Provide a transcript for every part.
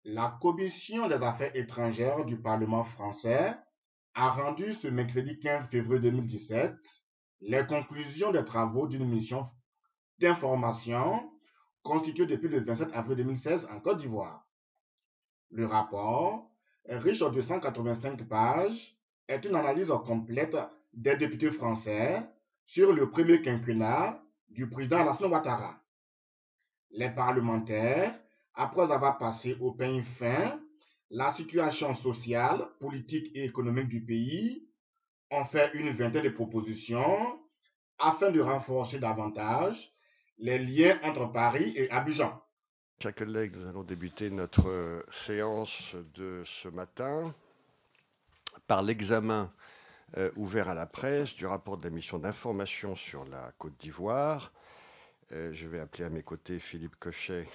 La Commission des Affaires étrangères du Parlement français a rendu ce mercredi 15 février 2017 les conclusions des travaux d'une mission d'information constituée depuis le 27 avril 2016 en Côte d'Ivoire. Le rapport, riche de 185 pages, est une analyse complète des députés français sur le premier quinquennat du président Alassane Ouattara. Les parlementaires, après avoir passé au peigne fin la situation sociale, politique et économique du pays, ont fait une vingtaine de propositions afin de renforcer davantage les liens entre Paris et Abidjan. Chers collègues, nous allons débuter notre séance de ce matin par l'examen ouvert à la presse du rapport de la mission d'information sur la Côte d'Ivoire. Je vais appeler à mes côtés Philippe Cochet,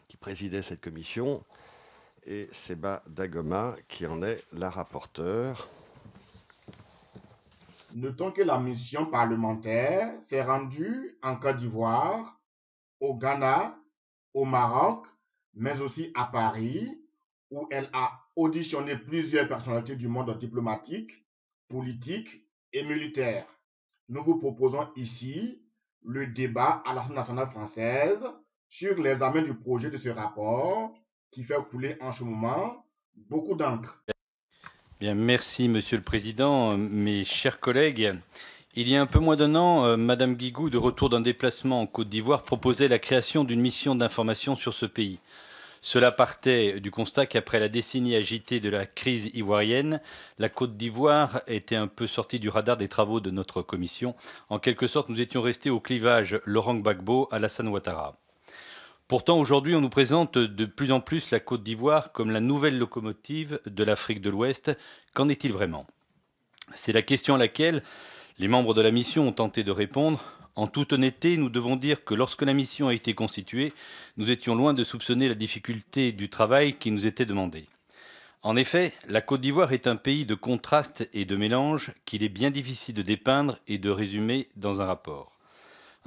qui présidait cette commission, et Seba Dagoma, qui en est la rapporteure. Notons que la mission parlementaire s'est rendue en Côte d'Ivoire, au Ghana, au Maroc, mais aussi à Paris, où elle a auditionné plusieurs personnalités du monde diplomatique, politique et militaire. Nous vous proposons ici le débat à l'Assemblée nationale française sur l'examen du projet de ce rapport qui fait couler en ce moment beaucoup d'encre. Bien, merci Monsieur le Président. Mes chers collègues, il y a un peu moins d'un an, Madame Guigou, de retour d'un déplacement en Côte d'Ivoire, proposait la création d'une mission d'information sur ce pays. Cela partait du constat qu'après la décennie agitée de la crise ivoirienne, la Côte d'Ivoire était un peu sortie du radar des travaux de notre commission. En quelque sorte, nous étions restés au clivage Laurent Gbagbo, Alassane Ouattara. Pourtant, aujourd'hui, on nous présente de plus en plus la Côte d'Ivoire comme la nouvelle locomotive de l'Afrique de l'Ouest. Qu'en est-il vraiment? C'est la question à laquelle les membres de la mission ont tenté de répondre. En toute honnêteté, nous devons dire que lorsque la mission a été constituée, nous étions loin de soupçonner la difficulté du travail qui nous était demandé. En effet, la Côte d'Ivoire est un pays de contrastes et de mélanges qu'il est bien difficile de dépeindre et de résumer dans un rapport.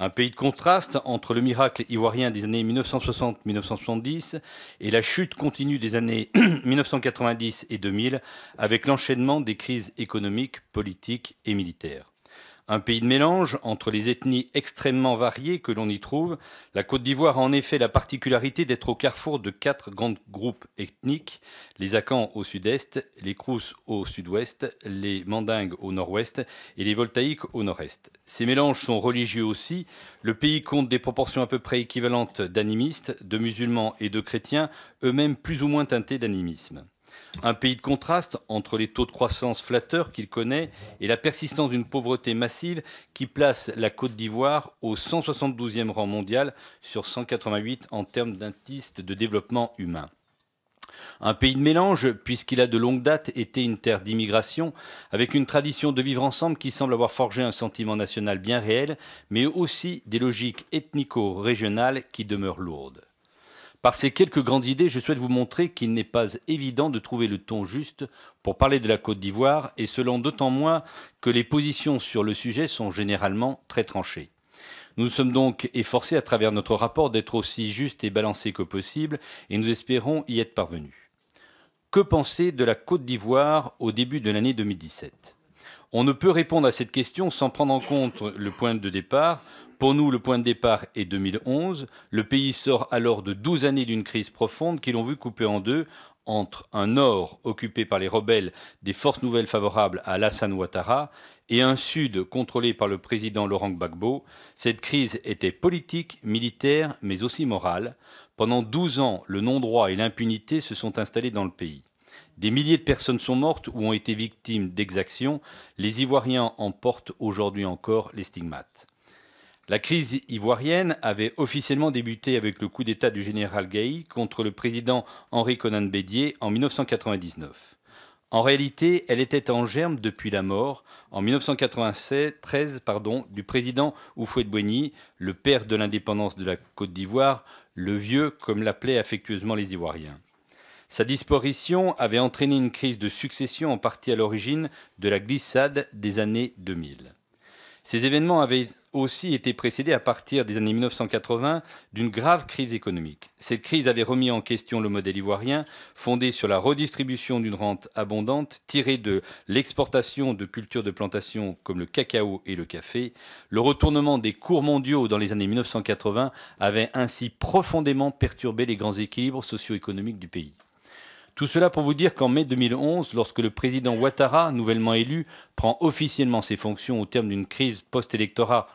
Un pays de contraste entre le miracle ivoirien des années 1960-1970 et la chute continue des années 1990 et 2000 avec l'enchaînement des crises économiques, politiques et militaires. Un pays de mélange entre les ethnies extrêmement variées que l'on y trouve. La Côte d'Ivoire a en effet la particularité d'être au carrefour de 4 grands groupes ethniques, les Akans au sud-est, les Krous au sud-ouest, les Mandingues au nord-ouest et les Voltaïques au nord-est. Ces mélanges sont religieux aussi. Le pays compte des proportions à peu près équivalentes d'animistes, de musulmans et de chrétiens, eux-mêmes plus ou moins teintés d'animisme. Un pays de contraste entre les taux de croissance flatteurs qu'il connaît et la persistance d'une pauvreté massive qui place la Côte d'Ivoire au 172e rang mondial sur 188 en termes d'indice de développement humain. Un pays de mélange, puisqu'il a de longue date été une terre d'immigration, avec une tradition de vivre ensemble qui semble avoir forgé un sentiment national bien réel, mais aussi des logiques ethnico-régionales qui demeurent lourdes. Par ces quelques grandes idées, je souhaite vous montrer qu'il n'est pas évident de trouver le ton juste pour parler de la Côte d'Ivoire, et selon d'autant moins que les positions sur le sujet sont généralement très tranchées. Nous nous sommes donc efforcés à travers notre rapport d'être aussi juste et balancé que possible, et nous espérons y être parvenus. Que penser de la Côte d'Ivoire au début de l'année 2017 ? On ne peut répondre à cette question sans prendre en compte le point de départ. Pour nous, le point de départ est 2011. Le pays sort alors de 12 années d'une crise profonde qui l'ont vu couper en deux entre un nord occupé par les rebelles des forces nouvelles favorables à Alassane Ouattara et un sud contrôlé par le président Laurent Gbagbo. Cette crise était politique, militaire, mais aussi morale. Pendant 12 ans, le non-droit et l'impunité se sont installés dans le pays. Des milliers de personnes sont mortes ou ont été victimes d'exactions. Les Ivoiriens en portent aujourd'hui encore les stigmates. La crise ivoirienne avait officiellement débuté avec le coup d'État du général Gaï contre le président Henri Konan Bédié en 1999. En réalité, elle était en germe depuis la mort, en 1993, du président Houphouët-Boigny, le père de l'indépendance de la Côte d'Ivoire, le vieux, comme l'appelaient affectueusement les Ivoiriens. Sa disparition avait entraîné une crise de succession en partie à l'origine de la glissade des années 2000. Ces événements avaient aussi été précédée à partir des années 1980 d'une grave crise économique. Cette crise avait remis en question le modèle ivoirien, fondé sur la redistribution d'une rente abondante tirée de l'exportation de cultures de plantation comme le cacao et le café. Le retournement des cours mondiaux dans les années 1980 avait ainsi profondément perturbé les grands équilibres socio-économiques du pays. Tout cela pour vous dire qu'en mai 2011, lorsque le président Ouattara, nouvellement élu, prend officiellement ses fonctions au terme d'une crise post-électorale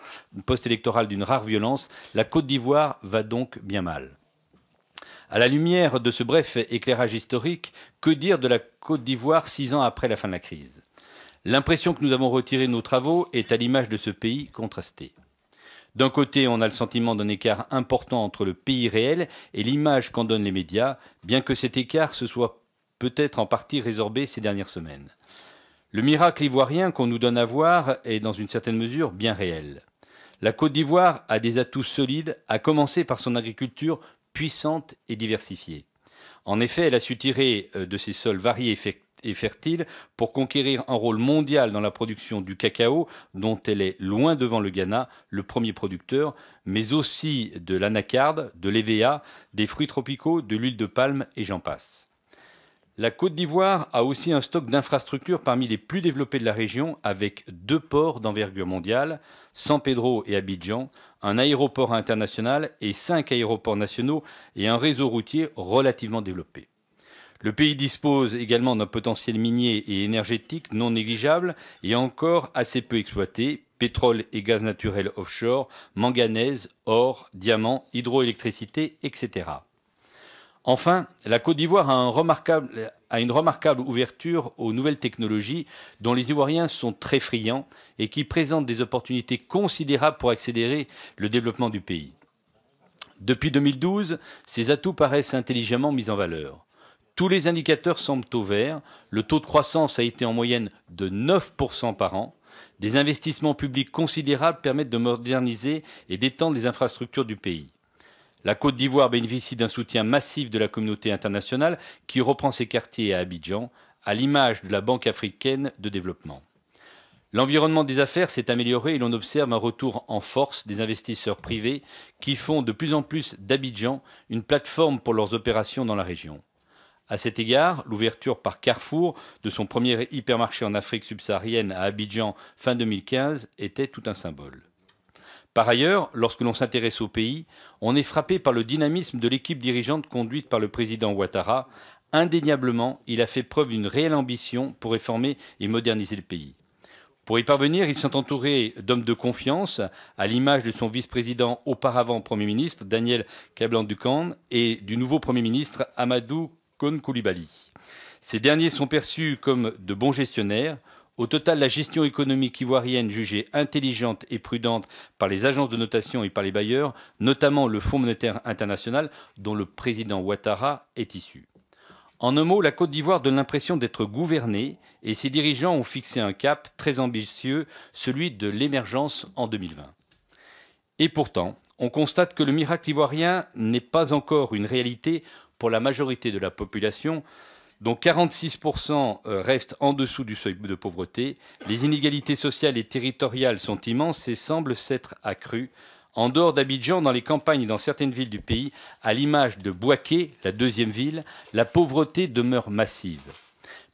d'une rare violence, la Côte d'Ivoire va donc bien mal. À la lumière de ce bref éclairage historique, que dire de la Côte d'Ivoire 6 ans après la fin de la crise? L'impression que nous avons retirée de nos travaux est à l'image de ce pays contrasté. D'un côté, on a le sentiment d'un écart important entre le pays réel et l'image qu'en donnent les médias, bien que cet écart se soit peut-être en partie résorbé ces dernières semaines. Le miracle ivoirien qu'on nous donne à voir est dans une certaine mesure bien réel. La Côte d'Ivoire a des atouts solides, à commencer par son agriculture puissante et diversifiée. En effet, elle a su tirer de ses sols variés et fertile pour conquérir un rôle mondial dans la production du cacao, dont elle est loin devant le Ghana, le premier producteur, mais aussi de l'anacarde, de l'EVA, des fruits tropicaux, de l'huile de palme et j'en passe. La Côte d'Ivoire a aussi un stock d'infrastructures parmi les plus développés de la région, avec 2 ports d'envergure mondiale, San Pedro et Abidjan, un aéroport international et 5 aéroports nationaux et un réseau routier relativement développé. Le pays dispose également d'un potentiel minier et énergétique non négligeable et encore assez peu exploité, pétrole et gaz naturel offshore, manganèse, or, diamants, hydroélectricité, etc. Enfin, la Côte d'Ivoire a une remarquable ouverture aux nouvelles technologies dont les Ivoiriens sont très friands et qui présentent des opportunités considérables pour accélérer le développement du pays. Depuis 2012, ces atouts paraissent intelligemment mis en valeur. Tous les indicateurs semblent au vert, le taux de croissance a été en moyenne de 9% par an, des investissements publics considérables permettent de moderniser et d'étendre les infrastructures du pays. La Côte d'Ivoire bénéficie d'un soutien massif de la communauté internationale qui reprend ses quartiers à Abidjan, à l'image de la Banque africaine de développement. L'environnement des affaires s'est amélioré et l'on observe un retour en force des investisseurs privés qui font de plus en plus d'Abidjan une plateforme pour leurs opérations dans la région. À cet égard, l'ouverture par Carrefour de son premier hypermarché en Afrique subsaharienne à Abidjan fin 2015 était tout un symbole. Par ailleurs, lorsque l'on s'intéresse au pays, on est frappé par le dynamisme de l'équipe dirigeante conduite par le président Ouattara. Indéniablement, il a fait preuve d'une réelle ambition pour réformer et moderniser le pays. Pour y parvenir, ils sont entourés d'hommes de confiance, à l'image de son vice-président auparavant Premier ministre, Daniel Kablan-Dukan, et du nouveau Premier ministre, Amadou Kon Coulibaly. Ces derniers sont perçus comme de bons gestionnaires. Au total, la gestion économique ivoirienne jugée intelligente et prudente par les agences de notation et par les bailleurs, notamment le Fonds monétaire international, dont le président Ouattara est issu. En un mot, la Côte d'Ivoire donne l'impression d'être gouvernée et ses dirigeants ont fixé un cap très ambitieux, celui de l'émergence en 2020. Et pourtant, on constate que le miracle ivoirien n'est pas encore une réalité pour la majorité de la population, dont 46% restent en dessous du seuil de pauvreté. Les inégalités sociales et territoriales sont immenses et semblent s'être accrues. En dehors d'Abidjan, dans les campagnes et dans certaines villes du pays, à l'image de Bouaké, la deuxième ville, la pauvreté demeure massive.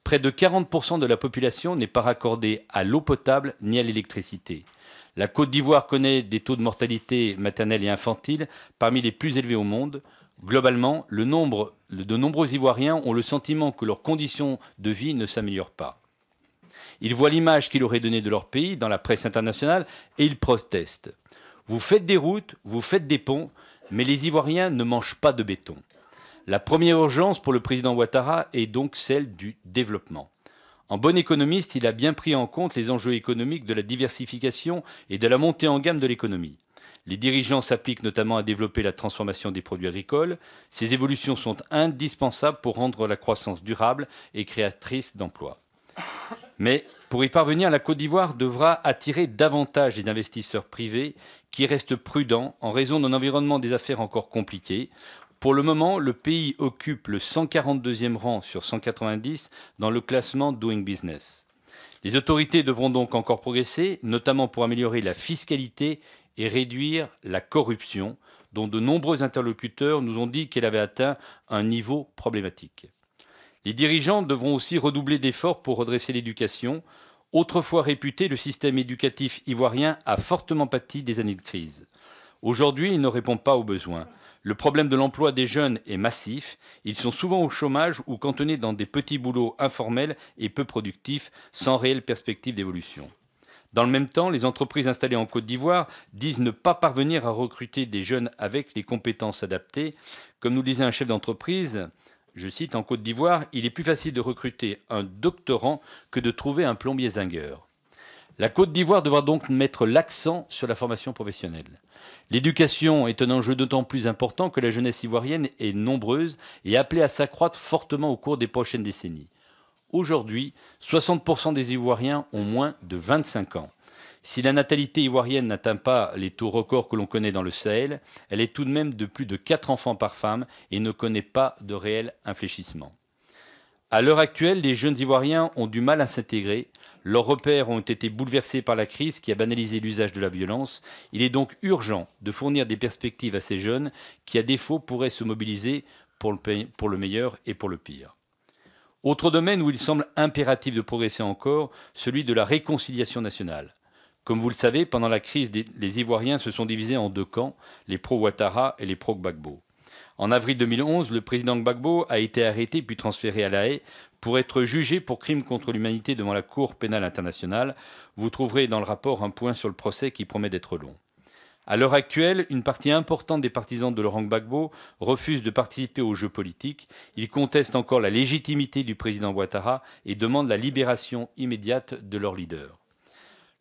Près de 40% de la population n'est pas raccordée à l'eau potable ni à l'électricité. La Côte d'Ivoire connaît des taux de mortalité maternelle et infantile parmi les plus élevés au monde. Globalement, de nombreux Ivoiriens ont le sentiment que leurs conditions de vie ne s'améliorent pas. Ils voient l'image qu'il aurait donnée de leur pays dans la presse internationale et ils protestent. Vous faites des routes, vous faites des ponts, mais les Ivoiriens ne mangent pas de béton. La première urgence pour le président Ouattara est donc celle du développement. En bon économiste, il a bien pris en compte les enjeux économiques de la diversification et de la montée en gamme de l'économie. Les dirigeants s'appliquent notamment à développer la transformation des produits agricoles. Ces évolutions sont indispensables pour rendre la croissance durable et créatrice d'emplois. Mais pour y parvenir, la Côte d'Ivoire devra attirer davantage les investisseurs privés qui restent prudents en raison d'un environnement des affaires encore compliqué. Pour le moment, le pays occupe le 142e rang sur 190 dans le classement Doing Business. Les autorités devront donc encore progresser, notamment pour améliorer la fiscalité et réduire la corruption, dont de nombreux interlocuteurs nous ont dit qu'elle avait atteint un niveau problématique. Les dirigeants devront aussi redoubler d'efforts pour redresser l'éducation. Autrefois réputé, le système éducatif ivoirien a fortement pâti des années de crise. Aujourd'hui, il ne répond pas aux besoins. Le problème de l'emploi des jeunes est massif. Ils sont souvent au chômage ou cantonnés dans des petits boulots informels et peu productifs, sans réelle perspective d'évolution. Dans le même temps, les entreprises installées en Côte d'Ivoire disent ne pas parvenir à recruter des jeunes avec les compétences adaptées. Comme nous disait un chef d'entreprise, je cite, « En Côte d'Ivoire, il est plus facile de recruter un doctorant que de trouver un plombier zingueur ». La Côte d'Ivoire devra donc mettre l'accent sur la formation professionnelle. L'éducation est un enjeu d'autant plus important que la jeunesse ivoirienne est nombreuse et appelée à s'accroître fortement au cours des prochaines décennies. Aujourd'hui, 60% des Ivoiriens ont moins de 25 ans. Si la natalité ivoirienne n'atteint pas les taux records que l'on connaît dans le Sahel, elle est tout de même de plus de 4 enfants par femme et ne connaît pas de réel infléchissement. À l'heure actuelle, les jeunes Ivoiriens ont du mal à s'intégrer. Leurs repères ont été bouleversés par la crise qui a banalisé l'usage de la violence. Il est donc urgent de fournir des perspectives à ces jeunes qui, à défaut, pourraient se mobiliser pour le meilleur et pour le pire. Autre domaine où il semble impératif de progresser encore, celui de la réconciliation nationale. Comme vous le savez, pendant la crise, les Ivoiriens se sont divisés en deux camps, les pro-Ouattara et les pro-Gbagbo. En avril 2011, le président Gbagbo a été arrêté puis transféré à La Haye pour être jugé pour crimes contre l'humanité devant la Cour pénale internationale. Vous trouverez dans le rapport un point sur le procès qui promet d'être long. À l'heure actuelle, une partie importante des partisans de Laurent Gbagbo refuse de participer aux jeux politiques. Ils contestent encore la légitimité du président Ouattara et demandent la libération immédiate de leur leader.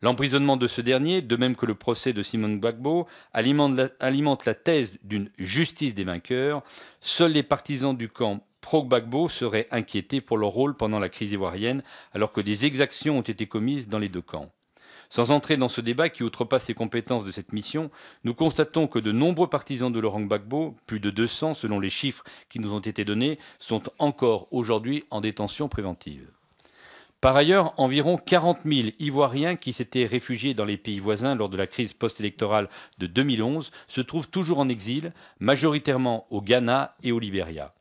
L'emprisonnement de ce dernier, de même que le procès de Simone Gbagbo, alimente la thèse d'une justice des vainqueurs. Seuls les partisans du camp pro-Gbagbo seraient inquiétés pour leur rôle pendant la crise ivoirienne, alors que des exactions ont été commises dans les deux camps. Sans entrer dans ce débat qui outrepasse les compétences de cette mission, nous constatons que de nombreux partisans de Laurent Gbagbo, plus de 200 selon les chiffres qui nous ont été donnés, sont encore aujourd'hui en détention préventive. Par ailleurs, environ 40 000 Ivoiriens qui s'étaient réfugiés dans les pays voisins lors de la crise post-électorale de 2011 se trouvent toujours en exil, majoritairement au Ghana et au Libéria.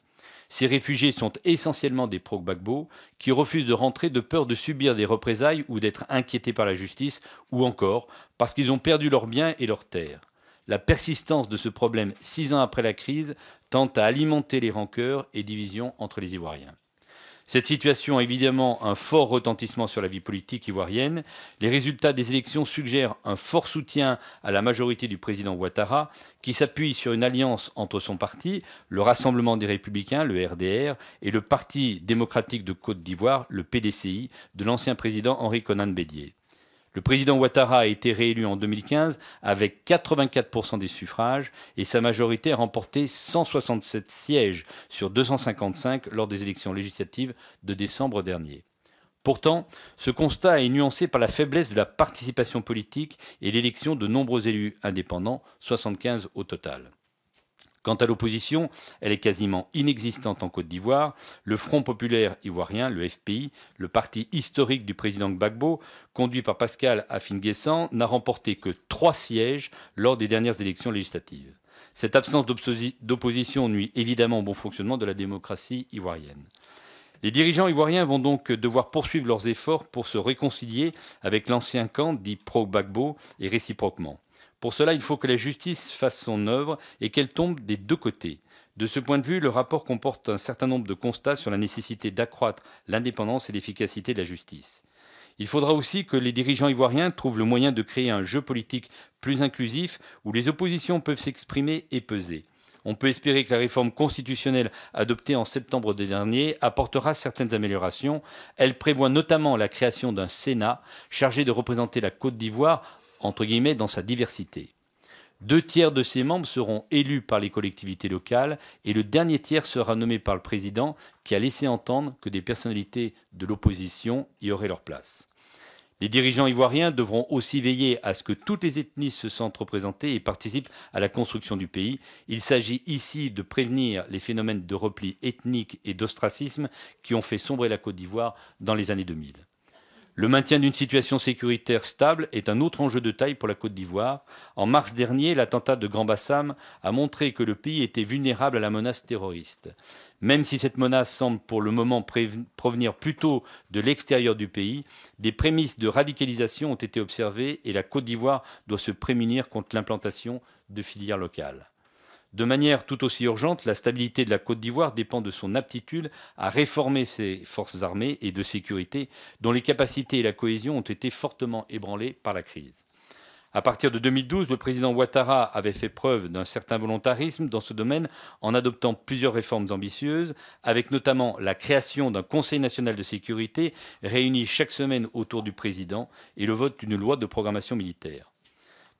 Ces réfugiés sont essentiellement des pro-Gbagbo qui refusent de rentrer de peur de subir des représailles ou d'être inquiétés par la justice, ou encore parce qu'ils ont perdu leurs biens et leurs terres. La persistance de ce problème 6 ans après la crise tend à alimenter les rancœurs et divisions entre les Ivoiriens. Cette situation a évidemment un fort retentissement sur la vie politique ivoirienne. Les résultats des élections suggèrent un fort soutien à la majorité du président Ouattara, qui s'appuie sur une alliance entre son parti, le Rassemblement des Républicains, le RDR, et le Parti démocratique de Côte d'Ivoire, le PDCI, de l'ancien président Henri Konan Bédié. Le président Ouattara a été réélu en 2015 avec 84% des suffrages et sa majorité a remporté 167 sièges sur 255 lors des élections législatives de décembre dernier. Pourtant, ce constat est nuancé par la faiblesse de la participation politique et l'élection de nombreux élus indépendants, 75 au total. Quant à l'opposition, elle est quasiment inexistante en Côte d'Ivoire. Le Front populaire ivoirien, le FPI, le parti historique du président Gbagbo, conduit par Pascal Afin-Guessant, n'a remporté que 3 sièges lors des dernières élections législatives. Cette absence d'opposition nuit évidemment au bon fonctionnement de la démocratie ivoirienne. Les dirigeants ivoiriens vont donc devoir poursuivre leurs efforts pour se réconcilier avec l'ancien camp dit pro-Gbagbo et réciproquement. Pour cela, il faut que la justice fasse son œuvre et qu'elle tombe des deux côtés. De ce point de vue, le rapport comporte un certain nombre de constats sur la nécessité d'accroître l'indépendance et l'efficacité de la justice. Il faudra aussi que les dirigeants ivoiriens trouvent le moyen de créer un jeu politique plus inclusif où les oppositions peuvent s'exprimer et peser. On peut espérer que la réforme constitutionnelle adoptée en septembre dernier apportera certaines améliorations. Elle prévoit notamment la création d'un Sénat chargé de représenter la Côte d'Ivoire entre guillemets, dans sa diversité. 2 tiers de ses membres seront élus par les collectivités locales et le dernier tiers sera nommé par le président qui a laissé entendre que des personnalités de l'opposition y auraient leur place. Les dirigeants ivoiriens devront aussi veiller à ce que toutes les ethnies se sentent représentées et participent à la construction du pays. Il s'agit ici de prévenir les phénomènes de repli ethnique et d'ostracisme qui ont fait sombrer la Côte d'Ivoire dans les années 2000. Le maintien d'une situation sécuritaire stable est un autre enjeu de taille pour la Côte d'Ivoire. En mars dernier, l'attentat de Grand Bassam a montré que le pays était vulnérable à la menace terroriste. Même si cette menace semble pour le moment provenir plutôt de l'extérieur du pays, des prémices de radicalisation ont été observées et la Côte d'Ivoire doit se prémunir contre l'implantation de filières locales. De manière tout aussi urgente, la stabilité de la Côte d'Ivoire dépend de son aptitude à réformer ses forces armées et de sécurité, dont les capacités et la cohésion ont été fortement ébranlées par la crise. À partir de 2012, le président Ouattara avait fait preuve d'un certain volontarisme dans ce domaine en adoptant plusieurs réformes ambitieuses, avec notamment la création d'un Conseil national de sécurité réuni chaque semaine autour du président et le vote d'une loi de programmation militaire.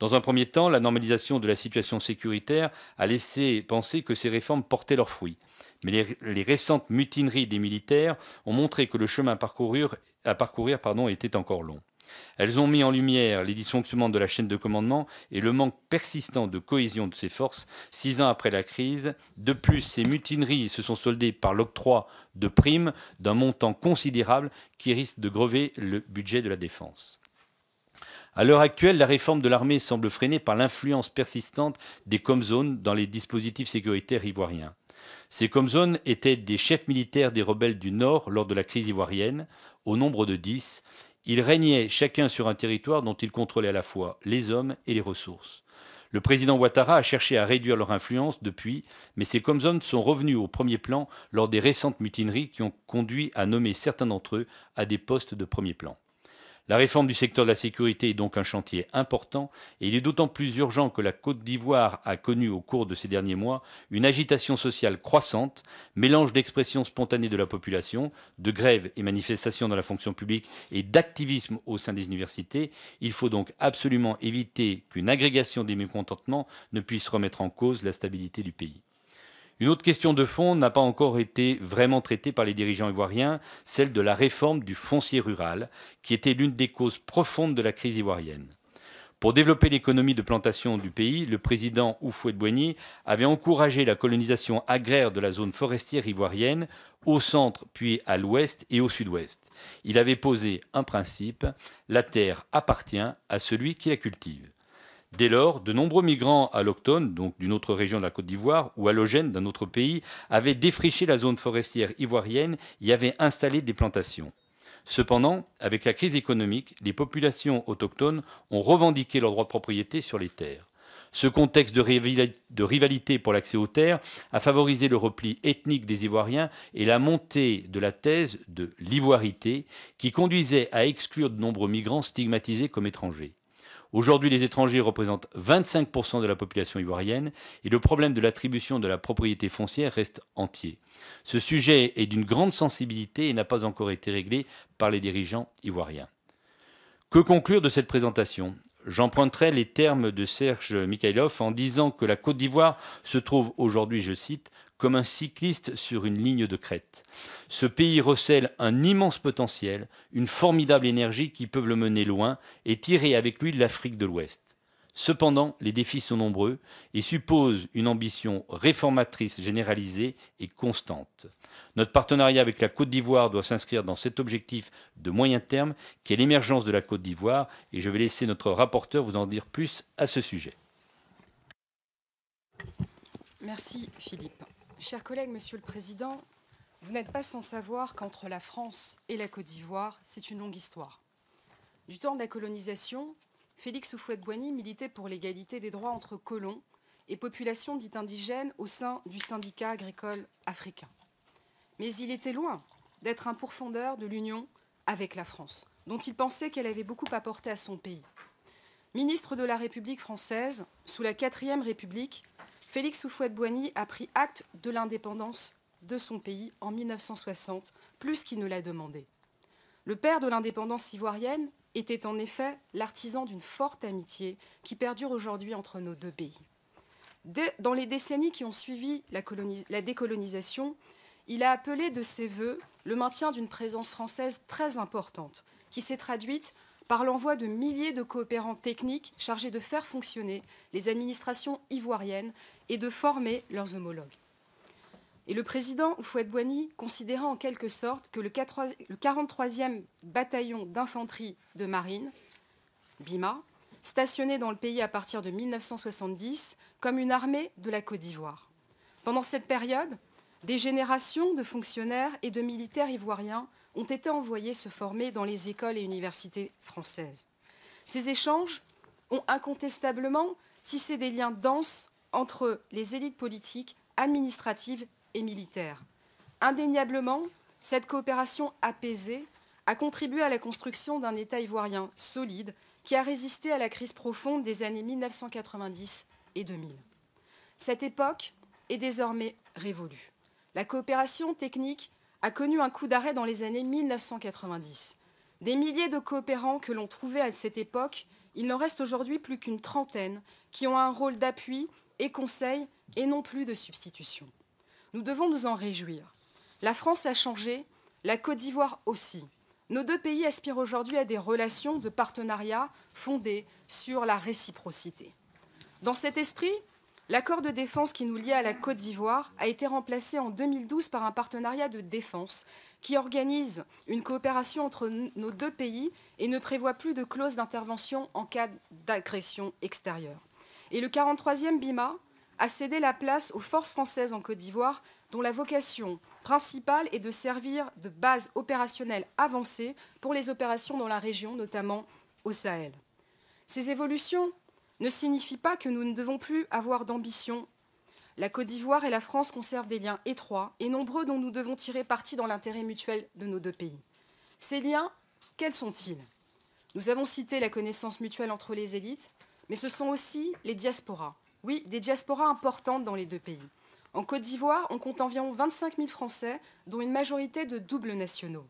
Dans un premier temps, la normalisation de la situation sécuritaire a laissé penser que ces réformes portaient leurs fruits. Mais les récentes mutineries des militaires ont montré que le chemin à parcourir était encore long. Elles ont mis en lumière les dysfonctionnements de la chaîne de commandement et le manque persistant de cohésion de ces forces 6 ans après la crise. De plus, ces mutineries se sont soldées par l'octroi de primes d'un montant considérable qui risque de grever le budget de la défense. À l'heure actuelle, la réforme de l'armée semble freinée par l'influence persistante des comzones dans les dispositifs sécuritaires ivoiriens. Ces comzones étaient des chefs militaires des rebelles du Nord lors de la crise ivoirienne, au nombre de 10. Ils régnaient chacun sur un territoire dont ils contrôlaient à la fois les hommes et les ressources. Le président Ouattara a cherché à réduire leur influence depuis, mais ces comzones sont revenus au premier plan lors des récentes mutineries qui ont conduit à nommer certains d'entre eux à des postes de premier plan. La réforme du secteur de la sécurité est donc un chantier important et il est d'autant plus urgent que la Côte d'Ivoire a connu au cours de ces derniers mois une agitation sociale croissante, mélange d'expressions spontanées de la population, de grèves et manifestations dans la fonction publique et d'activisme au sein des universités. Il faut donc absolument éviter qu'une agrégation des mécontentements ne puisse remettre en cause la stabilité du pays. Une autre question de fond n'a pas encore été vraiment traitée par les dirigeants ivoiriens, celle de la réforme du foncier rural, qui était l'une des causes profondes de la crise ivoirienne. Pour développer l'économie de plantation du pays, le président Houphouët-Boigny avait encouragé la colonisation agraire de la zone forestière ivoirienne, au centre puis à l'ouest et au sud-ouest. Il avait posé un principe, la terre appartient à celui qui la cultive. Dès lors, de nombreux migrants allochtones, donc d'une autre région de la Côte d'Ivoire, ou allogènes d'un autre pays, avaient défriché la zone forestière ivoirienne et avaient installé des plantations. Cependant, avec la crise économique, les populations autochtones ont revendiqué leur droit de propriété sur les terres. Ce contexte de rivalité pour l'accès aux terres a favorisé le repli ethnique des Ivoiriens et la montée de la thèse de l'ivoirité qui conduisait à exclure de nombreux migrants stigmatisés comme étrangers. Aujourd'hui, les étrangers représentent 25% de la population ivoirienne et le problème de l'attribution de la propriété foncière reste entier. Ce sujet est d'une grande sensibilité et n'a pas encore été réglé par les dirigeants ivoiriens. Que conclure de cette présentation ? J'emprunterai les termes de Serge Mikhaïlov en disant que la Côte d'Ivoire se trouve aujourd'hui, je cite, comme un cycliste sur une ligne de crête. Ce pays recèle un immense potentiel, une formidable énergie qui peuvent le mener loin et tirer avec lui l'Afrique de l'Ouest. Cependant, les défis sont nombreux et supposent une ambition réformatrice généralisée et constante. Notre partenariat avec la Côte d'Ivoire doit s'inscrire dans cet objectif de moyen terme qu'est l'émergence de la Côte d'Ivoire et je vais laisser notre rapporteur vous en dire plus à ce sujet. Merci Philippe. Chers collègues, Monsieur le Président, vous n'êtes pas sans savoir qu'entre la France et la Côte d'Ivoire, c'est une longue histoire. Du temps de la colonisation, Félix Houphouët-Boigny militait pour l'égalité des droits entre colons et populations dites indigènes au sein du syndicat agricole africain. Mais il était loin d'être un pourfendeur de l'union avec la France, dont il pensait qu'elle avait beaucoup apporté à son pays. Ministre de la République française, sous la 4e République, Félix Houphouët-Boigny a pris acte de l'indépendance de son pays en 1960, plus qu'il ne l'a demandé. Le père de l'indépendance ivoirienne était en effet l'artisan d'une forte amitié qui perdure aujourd'hui entre nos deux pays. Dans les décennies qui ont suivi la décolonisation, il a appelé de ses vœux le maintien d'une présence française très importante, qui s'est traduite par l'envoi de milliers de coopérants techniques chargés de faire fonctionner les administrations ivoiriennes et de former leurs homologues. Et le président Houphouët-Boigny considéra en quelque sorte que le 43e bataillon d'infanterie de marine, BIMA, stationné dans le pays à partir de 1970, comme une armée de la Côte d'Ivoire. Pendant cette période, des générations de fonctionnaires et de militaires ivoiriens ont été envoyés se former dans les écoles et universités françaises. Ces échanges ont incontestablement tissé des liens denses entre les élites politiques, administratives et militaires. Indéniablement, cette coopération apaisée a contribué à la construction d'un État ivoirien solide qui a résisté à la crise profonde des années 1990 et 2000. Cette époque est désormais révolue. La coopération technique a connu un coup d'arrêt dans les années 1990. Des milliers de coopérants que l'on trouvait à cette époque, il n'en reste aujourd'hui plus qu'une trentaine qui ont un rôle d'appui et conseil et non plus de substitution. Nous devons nous en réjouir. La France a changé, la Côte d'Ivoire aussi. Nos deux pays aspirent aujourd'hui à des relations de partenariat fondées sur la réciprocité. Dans cet esprit, l'accord de défense qui nous liait à la Côte d'Ivoire a été remplacé en 2012 par un partenariat de défense qui organise une coopération entre nos deux pays et ne prévoit plus de clause d'intervention en cas d'agression extérieure. Et le 43e BIMA a cédé la place aux forces françaises en Côte d'Ivoire, dont la vocation principale est de servir de base opérationnelle avancée pour les opérations dans la région, notamment au Sahel. Ces évolutions ne signifient pas que nous ne devons plus avoir d'ambition. La Côte d'Ivoire et la France conservent des liens étroits et nombreux dont nous devons tirer parti dans l'intérêt mutuel de nos deux pays. Ces liens, quels sont-ils? Nous avons cité la connaissance mutuelle entre les élites, mais ce sont aussi les diasporas. Oui, des diasporas importantes dans les deux pays. En Côte d'Ivoire, on compte environ 25 000 Français, dont une majorité de doubles nationaux.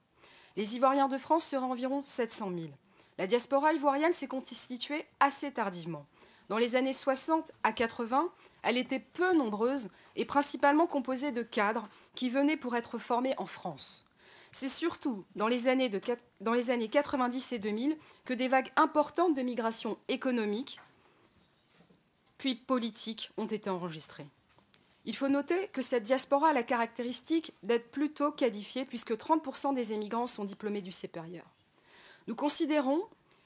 Les Ivoiriens de France seraient environ 700 000. La diaspora ivoirienne s'est constituée assez tardivement. Dans les années 60 à 80, elle était peu nombreuse et principalement composée de cadres qui venaient pour être formés en France. C'est surtout dans les années 90 et 2000 que des vagues importantes de migration économique puis politique ont été enregistrées. Il faut noter que cette diaspora a la caractéristique d'être plutôt qualifiée puisque 30% des émigrants sont diplômés du supérieur. Nous considérons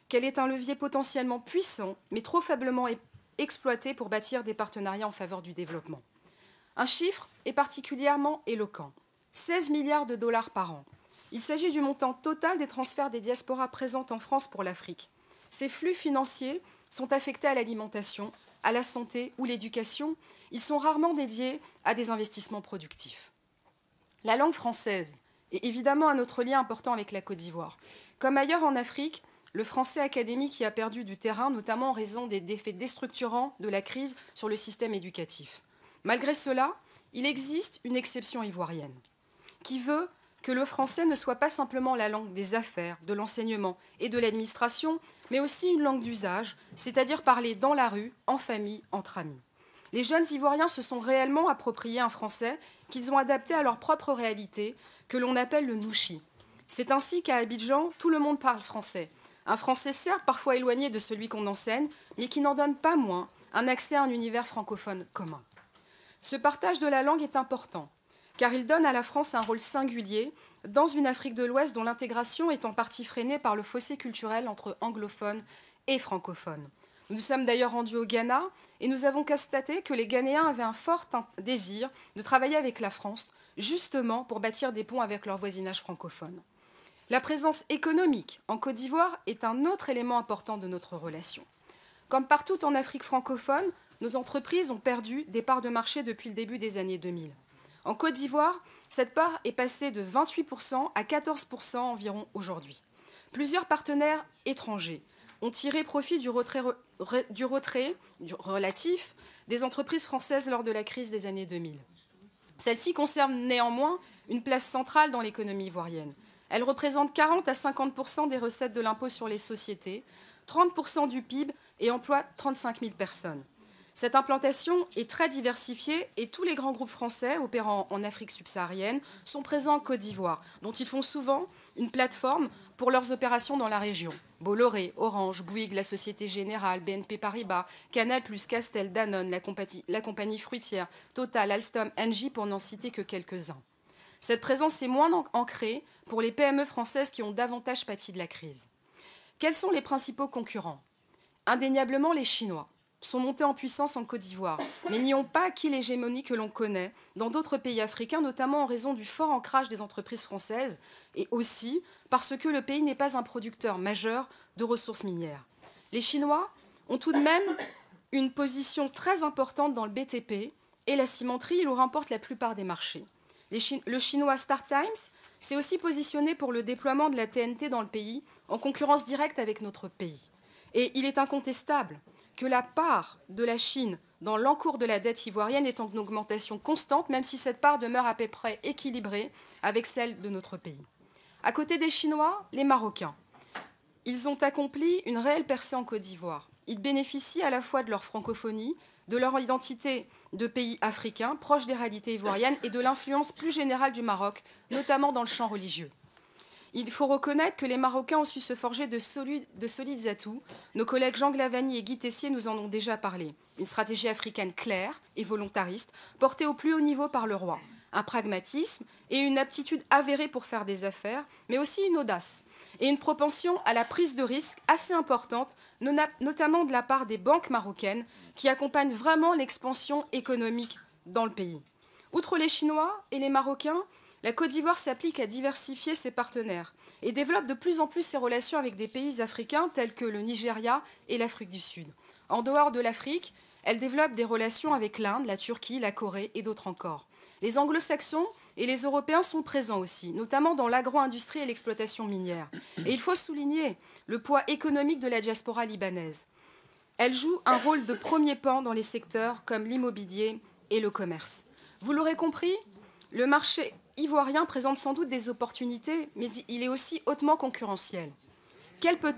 qu'elle est un levier potentiellement puissant, mais trop faiblement exploité pour bâtir des partenariats en faveur du développement. Un chiffre est particulièrement éloquent. 16 milliards de dollars par an. Il s'agit du montant total des transferts des diasporas présentes en France pour l'Afrique. Ces flux financiers sont affectés à l'alimentation, à la santé ou l'éducation. Ils sont rarement dédiés à des investissements productifs. La langue française est évidemment un autre lien important avec la Côte d'Ivoire. Comme ailleurs en Afrique, le français académique y a perdu du terrain, notamment en raison des effets déstructurants de la crise sur le système éducatif. Malgré cela, il existe une exception ivoirienne qui veut que le français ne soit pas simplement la langue des affaires, de l'enseignement et de l'administration, mais aussi une langue d'usage, c'est-à-dire parlée dans la rue, en famille, entre amis. Les jeunes Ivoiriens se sont réellement approprié un français qu'ils ont adapté à leur propre réalité, que l'on appelle le nouchi. C'est ainsi qu'à Abidjan, tout le monde parle français. Un français certes parfois éloigné de celui qu'on enseigne, mais qui n'en donne pas moins un accès à un univers francophone commun. Ce partage de la langue est important, car il donne à la France un rôle singulier dans une Afrique de l'Ouest dont l'intégration est en partie freinée par le fossé culturel entre anglophones et francophones. Nous nous sommes d'ailleurs rendus au Ghana et nous avons constaté que les Ghanéens avaient un fort désir de travailler avec la France, justement pour bâtir des ponts avec leur voisinage francophone. La présence économique en Côte d'Ivoire est un autre élément important de notre relation. Comme partout en Afrique francophone, nos entreprises ont perdu des parts de marché depuis le début des années 2000. En Côte d'Ivoire, cette part est passée de 28% à 14% environ aujourd'hui. Plusieurs partenaires étrangers ont tiré profit du retrait relatif des entreprises françaises lors de la crise des années 2000. Celle-ci conserve néanmoins une place centrale dans l'économie ivoirienne. Elle représente 40 à 50% des recettes de l'impôt sur les sociétés, 30% du PIB et emploie 35 000 personnes. Cette implantation est très diversifiée et tous les grands groupes français opérant en Afrique subsaharienne sont présents en Côte d'Ivoire, dont ils font souvent une plateforme pour leurs opérations dans la région. Bolloré, Orange, Bouygues, la Société Générale, BNP Paribas, Canal+, Castel, Danone, la compagnie fruitière, Total, Alstom, Engie, pour n'en citer que quelques-uns. Cette présence est moins ancrée pour les PME françaises qui ont davantage pâti de la crise. Quels sont les principaux concurrents? Indéniablement les Chinois sont montés en puissance en Côte d'Ivoire, mais n'y ont pas acquis l'hégémonie que l'on connaît dans d'autres pays africains, notamment en raison du fort ancrage des entreprises françaises et aussi parce que le pays n'est pas un producteur majeur de ressources minières. Les Chinois ont tout de même une position très importante dans le BTP et la cimenterie, il remporte la plupart des marchés. Le chinois StarTimes s'est aussi positionné pour le déploiement de la TNT dans le pays, en concurrence directe avec notre pays. Et il est incontestable que la part de la Chine dans l'encours de la dette ivoirienne est en augmentation constante, même si cette part demeure à peu près équilibrée avec celle de notre pays. À côté des Chinois, les Marocains. Ils ont accompli une réelle percée en Côte d'Ivoire. Ils bénéficient à la fois de leur francophonie, de leur identité de pays africains, proches des réalités ivoiriennes, et de l'influence plus générale du Maroc, notamment dans le champ religieux. Il faut reconnaître que les Marocains ont su se forger de solides atouts. Nos collègues Jean Glavany et Guy Tessier nous en ont déjà parlé. Une stratégie africaine claire et volontariste, portée au plus haut niveau par le roi. Un pragmatisme et une aptitude avérée pour faire des affaires, mais aussi une audace et une propension à la prise de risque assez importante, notamment de la part des banques marocaines, qui accompagnent vraiment l'expansion économique dans le pays. Outre les Chinois et les Marocains, la Côte d'Ivoire s'applique à diversifier ses partenaires et développe de plus en plus ses relations avec des pays africains tels que le Nigeria et l'Afrique du Sud. En dehors de l'Afrique, elle développe des relations avec l'Inde, la Turquie, la Corée et d'autres encore. Les Anglo-Saxons et les Européens sont présents aussi, notamment dans l'agro-industrie et l'exploitation minière. Et il faut souligner le poids économique de la diaspora libanaise. Elle joue un rôle de premier plan dans les secteurs comme l'immobilier et le commerce. Vous l'aurez compris, le marché ivoirien présente sans doute des opportunités, mais il est aussi hautement concurrentiel. Quel peut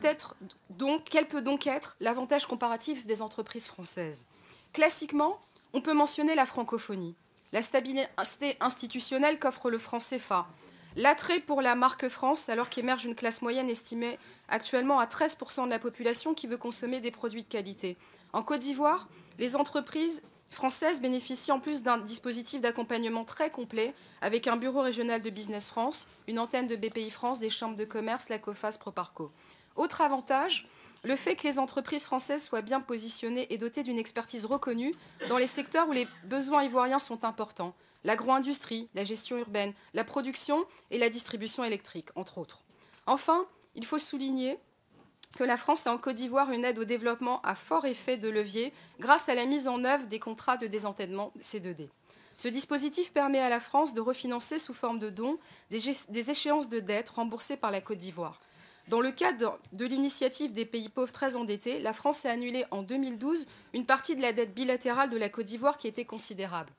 donc être l'avantage comparatif des entreprises françaises? Classiquement, on peut mentionner la francophonie, la stabilité institutionnelle qu'offre le franc CFA, l'attrait pour la marque France alors qu'émerge une classe moyenne estimée actuellement à 13% de la population qui veut consommer des produits de qualité. En Côte d'Ivoire, les entreprises françaises bénéficient en plus d'un dispositif d'accompagnement très complet avec un bureau régional de Business France, une antenne de BPI France, des chambres de commerce, la COFAS, Proparco. Autre avantage, le fait que les entreprises françaises soient bien positionnées et dotées d'une expertise reconnue dans les secteurs où les besoins ivoiriens sont importants, l'agro-industrie, la gestion urbaine, la production et la distribution électrique, entre autres. Enfin, il faut souligner que la France a en Côte d'Ivoire une aide au développement à fort effet de levier grâce à la mise en œuvre des contrats de désendettement C2D. Ce dispositif permet à la France de refinancer sous forme de dons des échéances de dette remboursées par la Côte d'Ivoire. Dans le cadre de l'initiative des pays pauvres très endettés, la France a annulé en 2012 une partie de la dette bilatérale de la Côte d'Ivoire qui était considérable.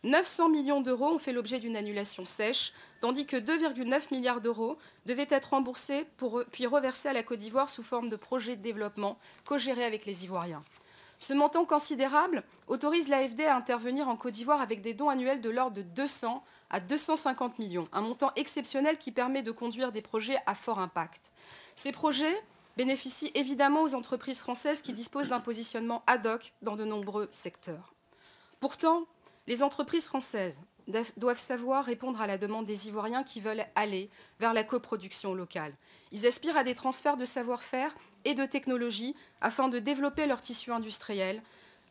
900 millions d'euros ont fait l'objet d'une annulation sèche, tandis que 2,9 milliards d'euros devaient être remboursés puis reversés à la Côte d'Ivoire sous forme de projets de développement co-gérés avec les Ivoiriens. Ce montant considérable autorise l'AFD à intervenir en Côte d'Ivoire avec des dons annuels de l'ordre de 200 à 250 millions, un montant exceptionnel qui permet de conduire des projets à fort impact. Ces projets bénéficient évidemment aux entreprises françaises qui disposent d'un positionnement ad hoc dans de nombreux secteurs. Pourtant, les entreprises françaises doivent savoir répondre à la demande des Ivoiriens qui veulent aller vers la coproduction locale. Ils aspirent à des transferts de savoir-faire et de technologie afin de développer leur tissu industriel,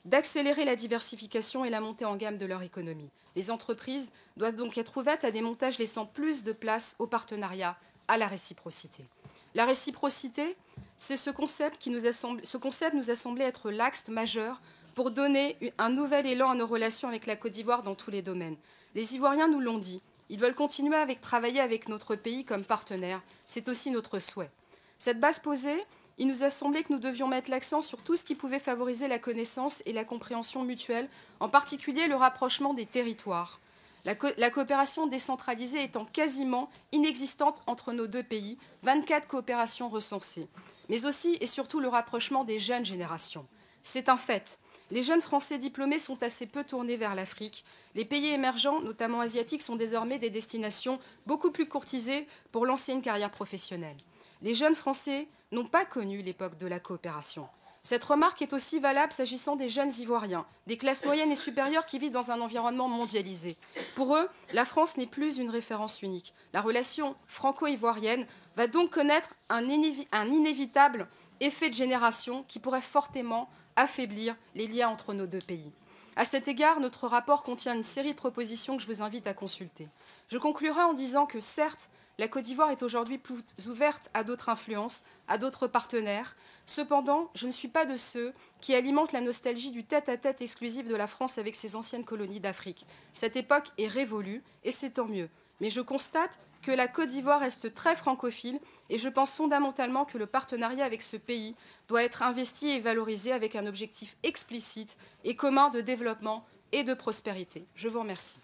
d'accélérer la diversification et la montée en gamme de leur économie. Les entreprises doivent donc être ouvertes à des montages laissant plus de place au partenariat, à la réciprocité. La réciprocité, c'est ce concept nous a semblé être l'axe majeur pour donner un nouvel élan à nos relations avec la Côte d'Ivoire dans tous les domaines. Les Ivoiriens nous l'ont dit, ils veulent continuer à travailler avec notre pays comme partenaire, c'est aussi notre souhait. Cette base posée, il nous a semblé que nous devions mettre l'accent sur tout ce qui pouvait favoriser la connaissance et la compréhension mutuelle, en particulier le rapprochement des territoires. La coopération décentralisée étant quasiment inexistante entre nos deux pays, 24 coopérations recensées, mais aussi et surtout le rapprochement des jeunes générations. C'est un fait. Les jeunes Français diplômés sont assez peu tournés vers l'Afrique. Les pays émergents, notamment asiatiques, sont désormais des destinations beaucoup plus courtisées pour lancer une carrière professionnelle. Les jeunes Français n'ont pas connu l'époque de la coopération. Cette remarque est aussi valable s'agissant des jeunes Ivoiriens, des classes moyennes et supérieures qui vivent dans un environnement mondialisé. Pour eux, la France n'est plus une référence unique. La relation franco-ivoirienne va donc connaître un inévitable effet de génération qui pourrait fortement affaiblir les liens entre nos deux pays. À cet égard, notre rapport contient une série de propositions que je vous invite à consulter. Je conclurai en disant que, certes, la Côte d'Ivoire est aujourd'hui plus ouverte à d'autres influences, à d'autres partenaires. Cependant, je ne suis pas de ceux qui alimentent la nostalgie du tête-à-tête exclusif de la France avec ses anciennes colonies d'Afrique. Cette époque est révolue, et c'est tant mieux. Mais je constate que la Côte d'Ivoire reste très francophile, et je pense fondamentalement que le partenariat avec ce pays doit être investi et valorisé avec un objectif explicite et commun de développement et de prospérité. Je vous remercie.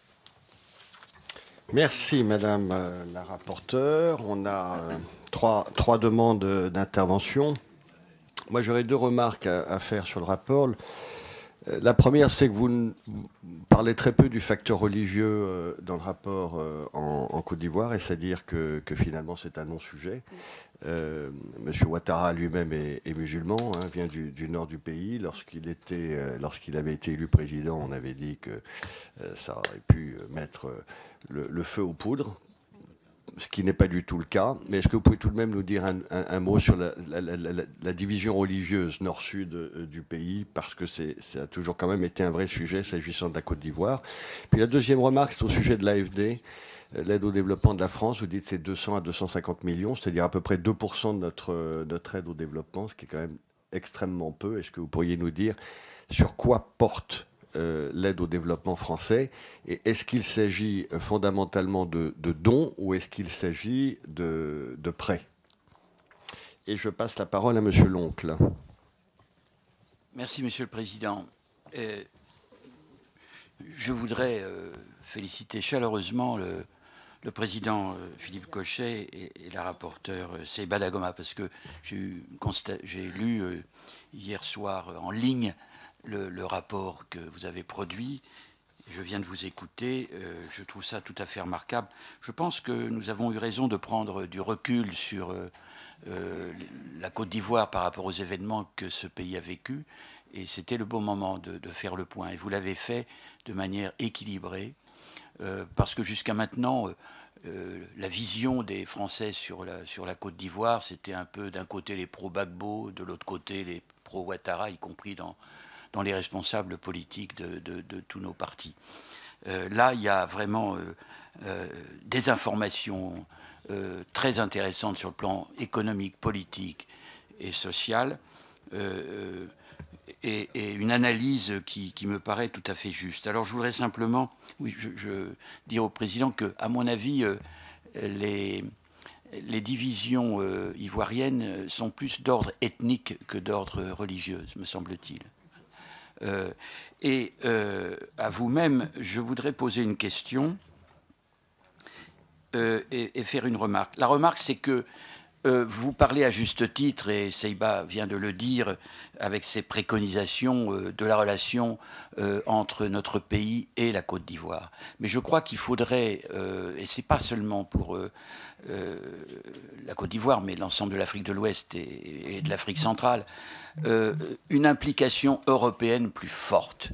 Merci, Madame la rapporteure. On a trois demandes d'intervention. Moi, j'aurais deux remarques à faire sur le rapport. La première, c'est que vous parlez très peu du facteur religieux dans le rapport en Côte d'Ivoire, et c'est-à-dire que finalement, c'est un non-sujet. Monsieur Ouattara lui-même est musulman, hein, vient du nord du pays. Lorsqu'il avait été élu président, on avait dit que ça aurait pu mettre le feu aux poudres, ce qui n'est pas du tout le cas. Mais est-ce que vous pouvez tout de même nous dire un mot sur la division religieuse nord-sud du pays, parce que ça a toujours quand même été un vrai sujet s'agissant de la Côte d'Ivoire. Puis la deuxième remarque, c'est au sujet de l'AFD, l'aide au développement de la France. Vous dites que c'est 200 à 250 millions, c'est-à-dire à peu près 2% de notre aide au développement, ce qui est quand même extrêmement peu. Est-ce que vous pourriez nous dire sur quoi porte l'aide au développement français, et est-ce qu'il s'agit fondamentalement de dons ou est-ce qu'il s'agit de prêts? Et je passe la parole à Monsieur Loncle. Merci, Monsieur le Président. Je voudrais féliciter chaleureusement le Président Philippe Cochet et la rapporteure Seyba Dagoma, parce que j'ai lu hier soir en ligne le rapport que vous avez produit. Je viens de vous écouter, je trouve ça tout à fait remarquable. Je pense que nous avons eu raison de prendre du recul sur la Côte d'Ivoire par rapport aux événements que ce pays a vécu, et c'était le bon moment de faire le point. Et vous l'avez fait de manière équilibrée, parce que jusqu'à maintenant, la vision des Français sur la Côte d'Ivoire, c'était un peu d'un côté les pro-Gbagbo, de l'autre côté les pro-Ouattara, y compris dans les responsables politiques de tous nos partis. Là, il y a vraiment des informations très intéressantes sur le plan économique, politique et social, et une analyse qui me paraît tout à fait juste. Alors, je voudrais simplement dire au Président que, à mon avis, les divisions ivoiriennes sont plus d'ordre ethnique que d'ordre religieux, me semble-t-il. À vous-même, je voudrais poser une question et faire une remarque. La remarque, c'est que vous parlez à juste titre, et Seyba vient de le dire, avec ses préconisations de la relation entre notre pays et la Côte d'Ivoire. Mais je crois qu'il faudrait, et ce n'est pas seulement pour la Côte d'Ivoire, mais l'ensemble de l'Afrique de l'Ouest et de l'Afrique centrale, une implication européenne plus forte.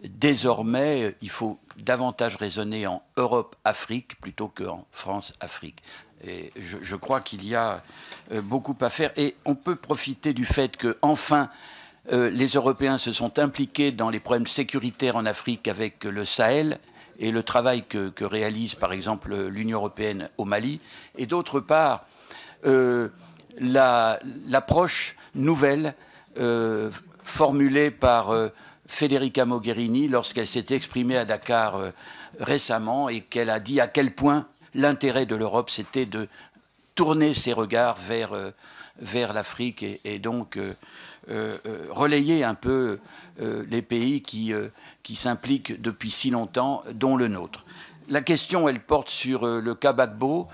Désormais, il faut davantage raisonner en Europe-Afrique plutôt qu'en France-Afrique. Et je crois qu'il y a beaucoup à faire. Et on peut profiter du fait que, enfin, les Européens se sont impliqués dans les problèmes sécuritaires en Afrique avec le Sahel et le travail que réalise, par exemple, l'Union européenne au Mali. Et d'autre part, l'approche nouvelle formulée par Federica Mogherini lorsqu'elle s'est exprimée à Dakar récemment, et qu'elle a dit à quel point l'intérêt de l'Europe, c'était de tourner ses regards vers l'Afrique et donc relayer un peu les pays qui s'impliquent depuis si longtemps, dont le nôtre. La question, elle porte sur le cas Gbagbo.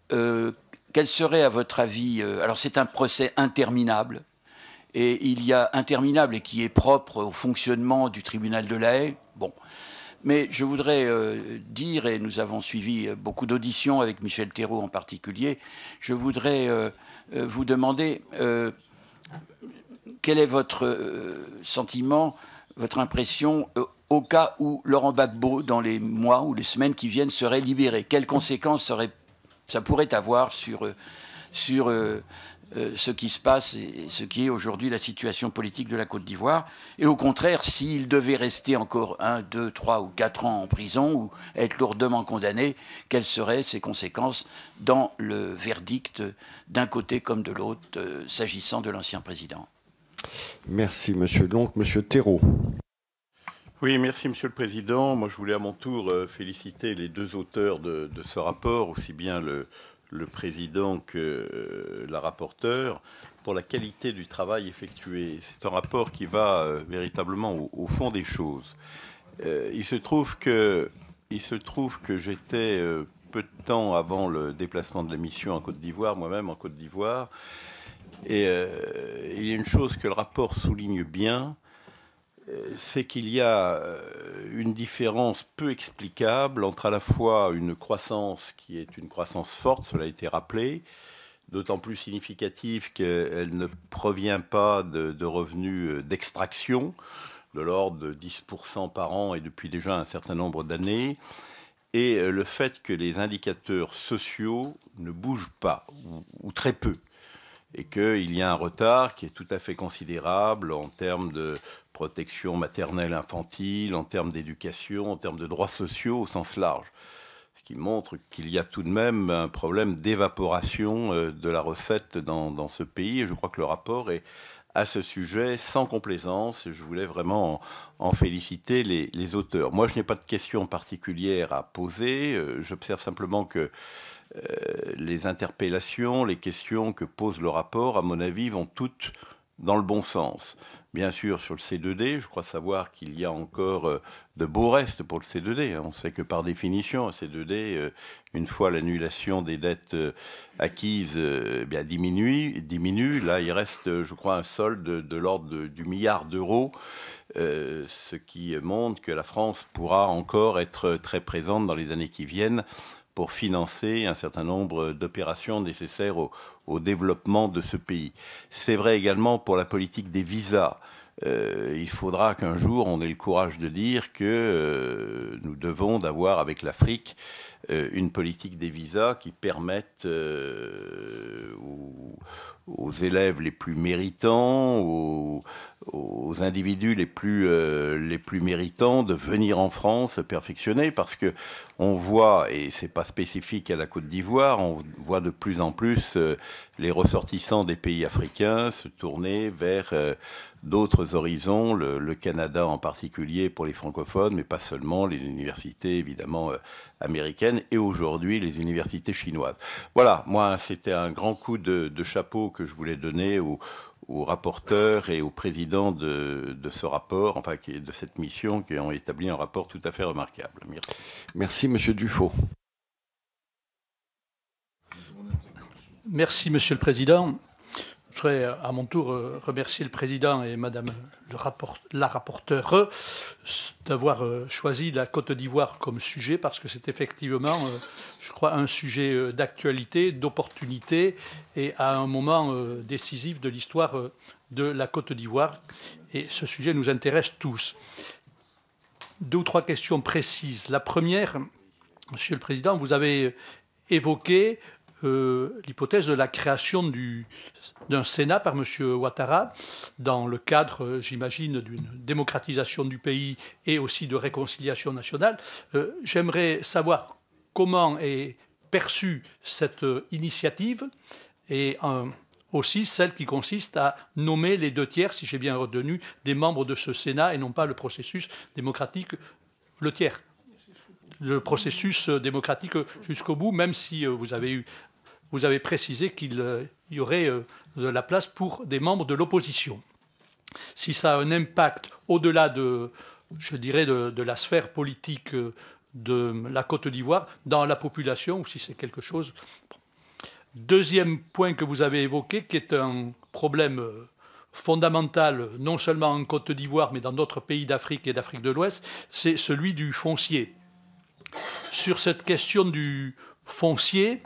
Quel serait, à votre avis, alors c'est un procès interminable, et il y a interminable et qui est propre au fonctionnement du tribunal de La Haye. Bon. Mais je voudrais dire, et nous avons suivi beaucoup d'auditions avec Michel Thérault en particulier, je voudrais vous demander quel est votre sentiment, votre impression au cas où Laurent Gbagbo, dans les mois ou les semaines qui viennent, serait libéré. Quelles conséquences ça pourrait avoir sur ce qui se passe et ce qui est aujourd'hui la situation politique de la Côte d'Ivoire. Et au contraire, s'il devait rester encore 1, 2, 3 ou 4 ans en prison ou être lourdement condamné, quelles seraient ses conséquences dans le verdict d'un côté comme de l'autre, s'agissant de l'ancien président? Merci, monsieur. Donc, monsieur Thérault. Oui, merci, Monsieur le Président. Moi, je voulais à mon tour féliciter les deux auteurs de ce rapport, aussi bien le président que la rapporteure, pour la qualité du travail effectué. C'est un rapport qui va véritablement au fond des choses. Il se trouve que j'étais peu de temps avant le déplacement de la mission en Côte d'Ivoire, moi-même en Côte d'Ivoire, et il y a une chose que le rapport souligne bien, c'est qu'il y a une différence peu explicable entre à la fois une croissance qui est une croissance forte, cela a été rappelé, d'autant plus significative qu'elle ne provient pas de revenus d'extraction, de l'ordre de 10% par an et depuis déjà un certain nombre d'années, et le fait que les indicateurs sociaux ne bougent pas, ou très peu, et qu'il y a un retard qui est tout à fait considérable en termes de protection maternelle infantile, en termes d'éducation, en termes de droits sociaux au sens large. Ce qui montre qu'il y a tout de même un problème d'évaporation de la recette dans ce pays. Et je crois que le rapport est à ce sujet sans complaisance. Et je voulais vraiment en féliciter les auteurs. Moi, je n'ai pas de questions particulières à poser. J'observe simplement que les interpellations, les questions que pose le rapport, à mon avis, vont toutes dans le bon sens. Bien sûr, sur le C2D, je crois savoir qu'il y a encore de beaux restes pour le C2D. On sait que par définition, un C2D, une fois l'annulation des dettes acquises, diminue. Là, il reste, je crois, un solde de l'ordre du milliard d'euros, ce qui montre que la France pourra encore être très présente dans les années qui viennent pour financer un certain nombre d'opérations nécessaires au développement de ce pays. C'est vrai également pour la politique des visas. Il faudra qu'un jour on ait le courage de dire que nous devons d'avoir avec l'Afrique une politique des visas qui permette aux élèves les plus méritants, aux individus les plus méritants de venir en France se perfectionner, parce que on voit, et c'est pas spécifique à la Côte d'Ivoire, on voit de plus en plus les ressortissants des pays africains se tourner vers d'autres horizons, le Canada en particulier pour les francophones, mais pas seulement, les universités évidemment américaines et aujourd'hui les universités chinoises. Voilà, moi c'était un grand coup de chapeau que je voulais donner aux rapporteurs et au président de ce rapport, enfin de cette mission, qui ont établi un rapport tout à fait remarquable. Merci. Merci, monsieur Dufaux. Merci, monsieur le président. Je voudrais à mon tour remercier le président et madame la rapporteure d'avoir choisi la Côte d'Ivoire comme sujet, parce que c'est effectivement, je crois, un sujet d'actualité, d'opportunité, et à un moment décisif de l'histoire de la Côte d'Ivoire. Et ce sujet nous intéresse tous. 2 ou 3 questions précises. La première, monsieur le président, vous avez évoqué l'hypothèse de la création d'un Sénat par M. Ouattara dans le cadre, j'imagine, d'une démocratisation du pays et aussi de réconciliation nationale. J'aimerais savoir comment est perçue cette initiative et aussi celle qui consiste à nommer les 2 tiers, si j'ai bien retenu, des membres de ce Sénat et non pas le processus démocratique, le tiers. Le processus démocratique jusqu'au bout, même si vous avez précisé qu'il y aurait de la place pour des membres de l'opposition. Si ça a un impact au-delà je dirais, de la sphère politique de la Côte d'Ivoire, dans la population, ou si c'est quelque chose... Deuxième point que vous avez évoqué, qui est un problème fondamental, non seulement en Côte d'Ivoire, mais dans d'autres pays d'Afrique et d'Afrique de l'Ouest, c'est celui du foncier. Sur cette question du foncier,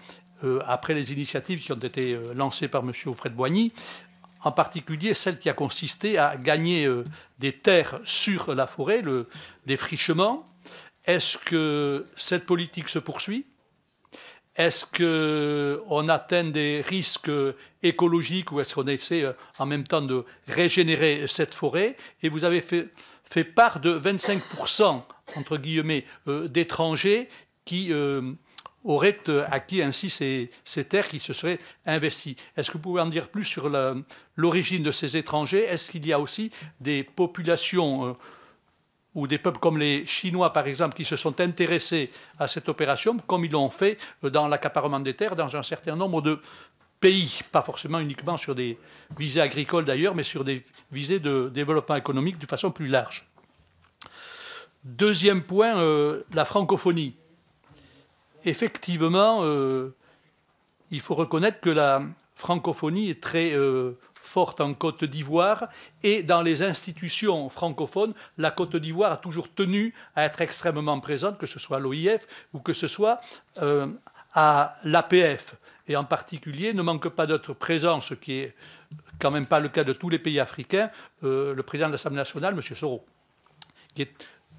après les initiatives qui ont été lancées par M. Hauffret-Boigny, en particulier celle qui a consisté à gagner des terres sur la forêt, le défrichement, est-ce que cette politique se poursuit ? Est-ce qu'on atteint des risques écologiques ou est-ce qu'on essaie en même temps de régénérer cette forêt? Et vous avez fait part de 25%, entre guillemets, d'étrangers qui auraient acquis ainsi ces terres qui se seraient investies. Est-ce que vous pouvez en dire plus sur l'origine de ces étrangers? Est-ce qu'il y a aussi des populations ou des peuples comme les Chinois, par exemple, qui se sont intéressés à cette opération, comme ils l'ont fait dans l'accaparement des terres dans un certain nombre de pays, pas forcément uniquement sur des visées agricoles d'ailleurs, mais sur des visées de développement économique de façon plus large. Deuxième point, la francophonie. Effectivement, il faut reconnaître que la francophonie est très forte en Côte d'Ivoire et dans les institutions francophones, la Côte d'Ivoire a toujours tenu à être extrêmement présente, que ce soit à l'OIF ou que ce soit à l'APF. Et en particulier, ne manque pas d'autre présence, ce qui est quand même pas le cas de tous les pays africains, le président de l'Assemblée nationale, M. Soro, qui est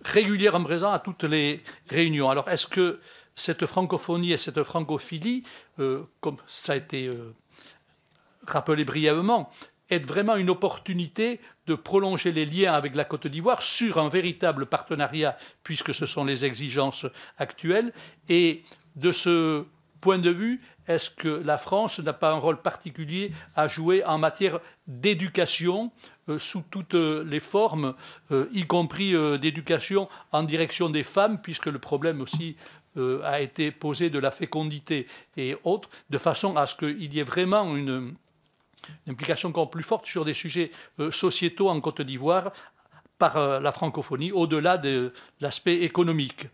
régulièrement présent à toutes les réunions. Alors, est-ce que cette francophonie et cette francophilie, comme ça a été rappelé brièvement, est vraiment une opportunité de prolonger les liens avec la Côte d'Ivoire sur un véritable partenariat, puisque ce sont les exigences actuelles. Et de ce point de vue, est-ce que la France n'a pas un rôle particulier à jouer en matière d'éducation sous toutes les formes, y compris d'éducation en direction des femmes, puisque le problème aussi a été posé de la fécondité et autres, de façon à ce qu'il y ait vraiment une implication encore plus forte sur des sujets sociétaux en Côte d'Ivoire par la francophonie, au-delà de l'aspect économique.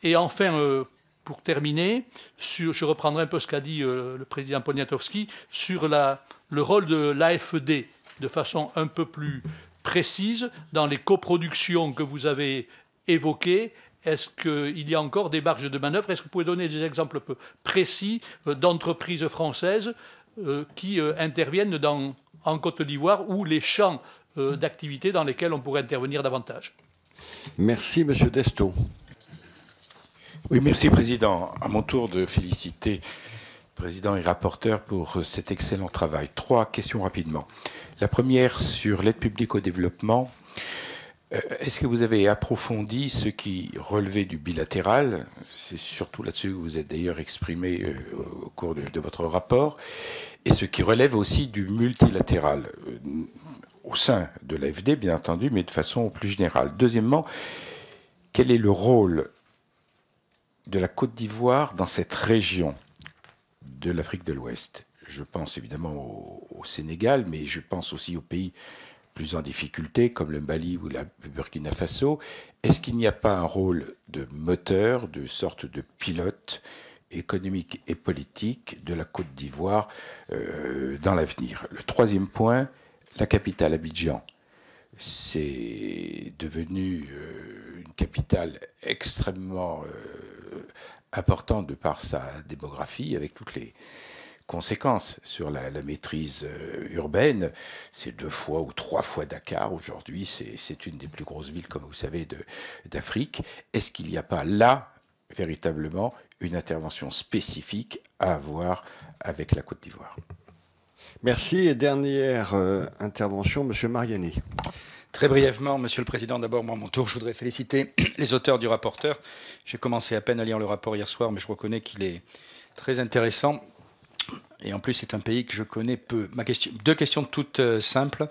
Et enfin, pour terminer, je reprendrai un peu ce qu'a dit le président Poniatowski sur le rôle de l'AFD de façon un peu plus précise dans les coproductions que vous avez évoquées. Est-ce qu'il y a encore des marges de manœuvre? Est-ce que vous pouvez donner des exemples peu précis d'entreprises françaises qui interviennent en Côte d'Ivoire ou les champs d'activité dans lesquels on pourrait intervenir davantage? Merci, Monsieur Desto. Oui, merci, Président. À mon tour de féliciter Président et rapporteur pour cet excellent travail. 3 questions rapidement. La première sur l'aide publique au développement. Est-ce que vous avez approfondi ce qui relevait du bilatéral? C'est surtout là-dessus que vous êtes d'ailleurs exprimé au cours de votre rapport. Et ce qui relève aussi du multilatéral, au sein de l'AFD, bien entendu, mais de façon plus générale. Deuxièmement, quel est le rôle de la Côte d'Ivoire dans cette région de l'Afrique de l'Ouest? Je pense évidemment au Sénégal, mais je pense aussi aux pays plus en difficulté, comme le Mali ou le Burkina Faso. Est-ce qu'il n'y a pas un rôle de moteur, de sorte de pilote économique et politique de la Côte d'Ivoire dans l'avenir? Le troisième point, la capitale Abidjan. C'est devenu une capitale extrêmement importante de par sa démographie, avec toutes les conséquences sur la maîtrise urbaine. C'est 2 fois ou 3 fois Dakar aujourd'hui. C'est une des plus grosses villes, comme vous savez, d'Afrique. Est-ce qu'il n'y a pas là, véritablement, une intervention spécifique à avoir avec la Côte d'Ivoire? Merci. Et dernière intervention, Monsieur Mariani. Très brièvement, Monsieur le Président, d'abord, moi, à mon tour, je voudrais féliciter les auteurs du rapporteur. J'ai commencé à peine à lire le rapport hier soir, mais je reconnais qu'il est très intéressant. Et en plus, c'est un pays que je connais peu. 2 questions toutes simples.